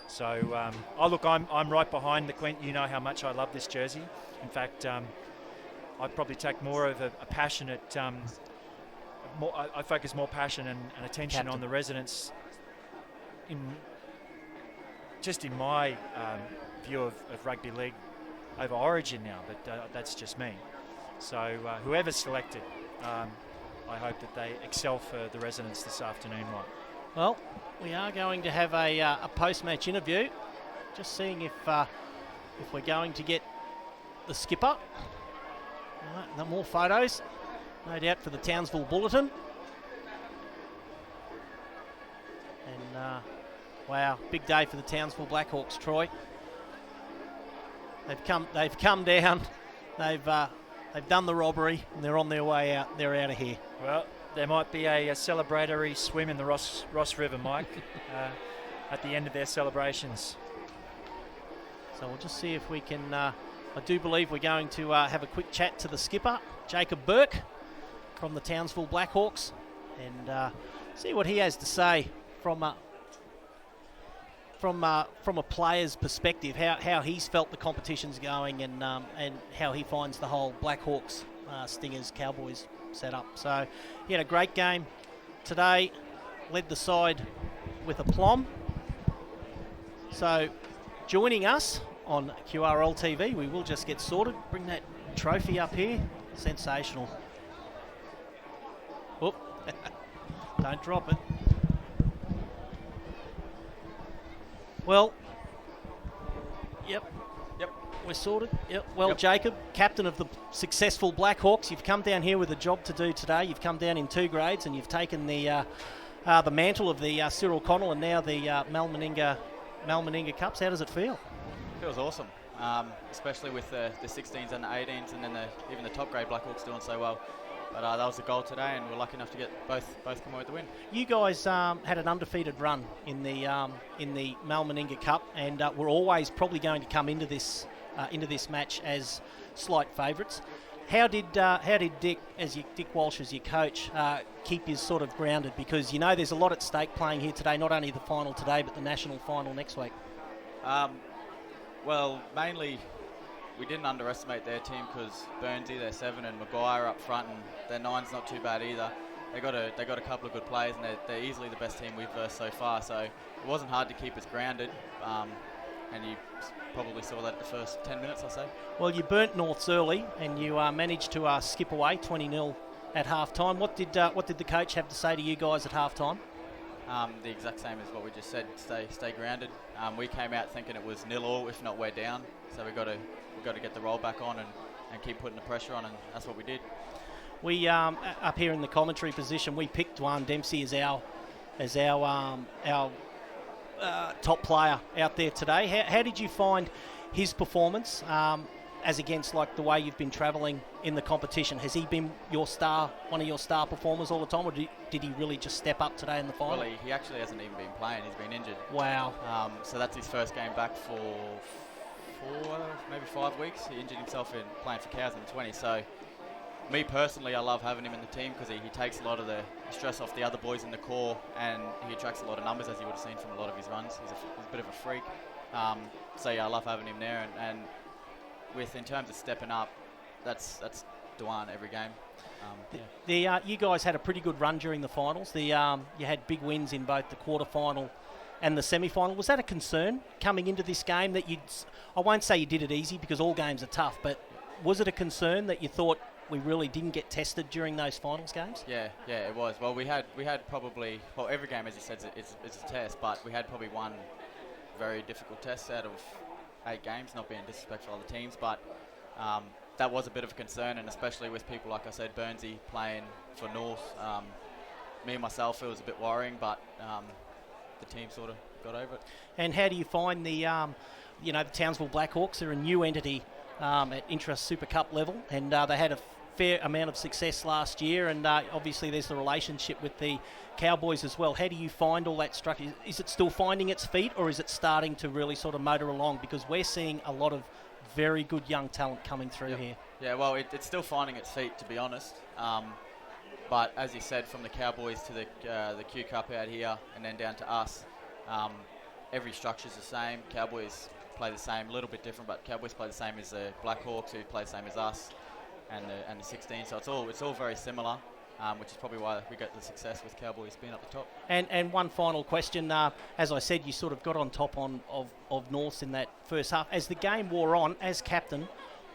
So, I'm right behind the Queen. You know how much I love this jersey. In fact, I'd probably take more of a passionate... I focus more passion and attention on the residents in my view of rugby league over Origin now, but that's just me. So whoever's selected, I hope that they excel for the residents this afternoon, Mike. Well, we are going to have a post-match interview, just seeing if we're going to get the skipper. All right, no more photos, no doubt, for the Townsville Bulletin. And wow, big day for the Townsville Blackhawks, Troy. They've come down. They've done the robbery, and they're on their way out. They're out of here. Well, there might be a celebratory swim in the Ross River, Mike, at the end of their celebrations. So we'll just see if we can. I do believe we're going to have a quick chat to the skipper, Jacob Burke, from the Townsville Blackhawks, and see what he has to say from a player's perspective, how he's felt the competition's going, and how he finds the whole Blackhawks, Stingers, Cowboys setup. So he had a great game today, led the side with aplomb. So joining us on QRL TV, we will just get sorted. Bring that trophy up here. Sensational. Whoop. Don't drop it. Well, yep, we're sorted. Yep. Well, Jacob, captain of the successful Blackhawks, you've come down here with a job to do today. You've come down in 2 grades, and you've taken the mantle of the Cyril Connell and now the Mal Meninga Cups. How does it feel? It feels awesome, especially with the 16s and the 18s, and then even the top grade Blackhawks doing so well. But that was the goal today, and we're lucky enough to get both come away with the win. You guys had an undefeated run in the Mal Meninga Cup, and we're always probably going to come into this match as slight favourites. How did Dick Walsh as your coach keep you sort of grounded? Because there's a lot at stake playing here today. Not only the final today, but the national final next week. Well, mainly we didn't underestimate their team because Burnsy, their 7, and Maguire up front, and their 9's not too bad either. They got a couple of good players, and they're easily the best team we've versed so far. So it wasn't hard to keep us grounded, and you probably saw that the first 10 minutes or so. Well, you burnt Norths early, and you managed to skip away 20-0 at half time. What did the coach have to say to you guys at half time? The exact same as what we just said. Stay grounded. We came out thinking it was 0-0, if not we're down. So we got to get the roll back on and keep putting the pressure on, and that's what we did. We up here in the commentary position, we picked Dwan Dempsey as our top player out there today. How did you find his performance as against like the way you've been travelling in the competition? Has he been one of your star performers all the time, or did he really just step up today in the final? Well, he actually hasn't even been playing. He's been injured. Wow. So that's his first game back for 5 weeks. He injured himself in playing for Cows in 20. So me personally, I love having him in the team because he takes a lot of the stress off the other boys in the core, and he attracts a lot of numbers, as you would have seen from a lot of his runs. He's a bit of a freak. So yeah, I love having him there, and in terms of stepping up, that's Dwan every game. You guys had a pretty good run during the finals. You had big wins in both the quarterfinal and the semi-final. Was that a concern coming into this game that I won't say you did it easy because all games are tough, but was it a concern that you thought we really didn't get tested during those finals games? Yeah, it was. Well, we had probably, every game, as you said, is a test, but we had probably one very difficult test out of 8 games, not being disrespectful to other teams, but that was a bit of a concern, and especially with people, like I said, Burnsy playing for North. Me and myself, it was a bit worrying, but the team sort of got over it. And how do you find the Townsville Blackhawks? They're a new entity at Intra-Super Cup level, and they had a fair amount of success last year, and obviously there's the relationship with the Cowboys as well. How do you find all that structure? Is it still finding its feet, or is it starting to really sort of motor along? Because we're seeing a lot of very good young talent coming through here. Yeah, well, it's still finding its feet, to be honest. But as you said, from the Cowboys to the Q Cup out here, and then down to us, every structure's the same. Cowboys play the same, a little bit different, but Cowboys play the same as the Blackhawks, who play the same as us, and the 16. So it's all very similar, which is probably why we got the success with Cowboys being up the top. And one final question. As I said, you sort of got on top of Norths in that first half. As the game wore on, as captain,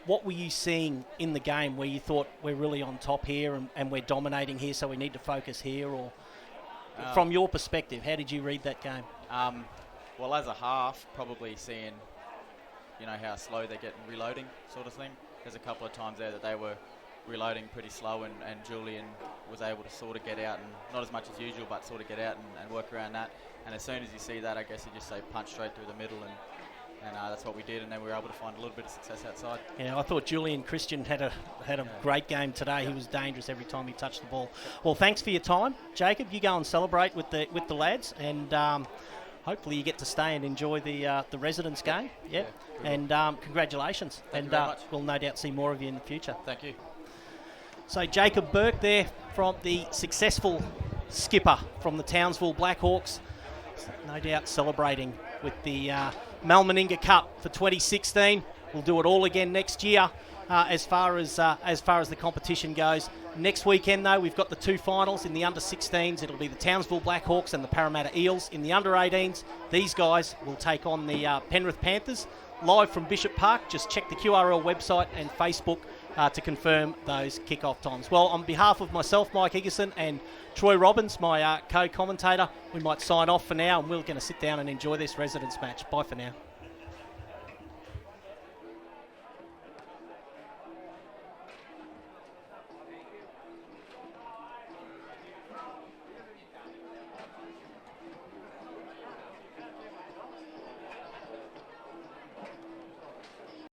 what were you seeing in the game where you thought we're really on top here and we're dominating here, so we need to focus here? Or from your perspective, how did you read that game? Well, as a half, probably seeing, how slow they get reloading sort of thing. There's a couple of times there that they were reloading pretty slow, and Julian was able to sort of get out, and not as much as usual, but sort of get out and work around that. And as soon as you see that, I guess you just say punch straight through the middle, and that's what we did, and then we were able to find a little bit of success outside. Yeah, I thought Julian Christian had a great game today. Yeah. He was dangerous every time he touched the ball. Well, thanks for your time, Jacob. You go and celebrate with the lads, and hopefully you get to stay and enjoy the residents game. Yeah, and congratulations. Thank you very much. We'll no doubt see more of you in the future. Thank you. So Jacob Burke there, from the successful skipper from the Townsville Blackhawks, no doubt celebrating with the Meninga Cup for 2016. We'll do it all again next year. As far as the competition goes, next weekend though we've got the 2 finals in the under-16s. It'll be the Townsville Blackhawks and the Parramatta Eels. In the under-18s, these guys will take on the Penrith Panthers. Live from Bishop Park. Just check the QRL website and Facebook to confirm those kick-off times. Well, on behalf of myself, Mike Higginson, and Troy Robbins, my co-commentator, we might sign off for now, and we're going to sit down and enjoy this residents match. Bye for now.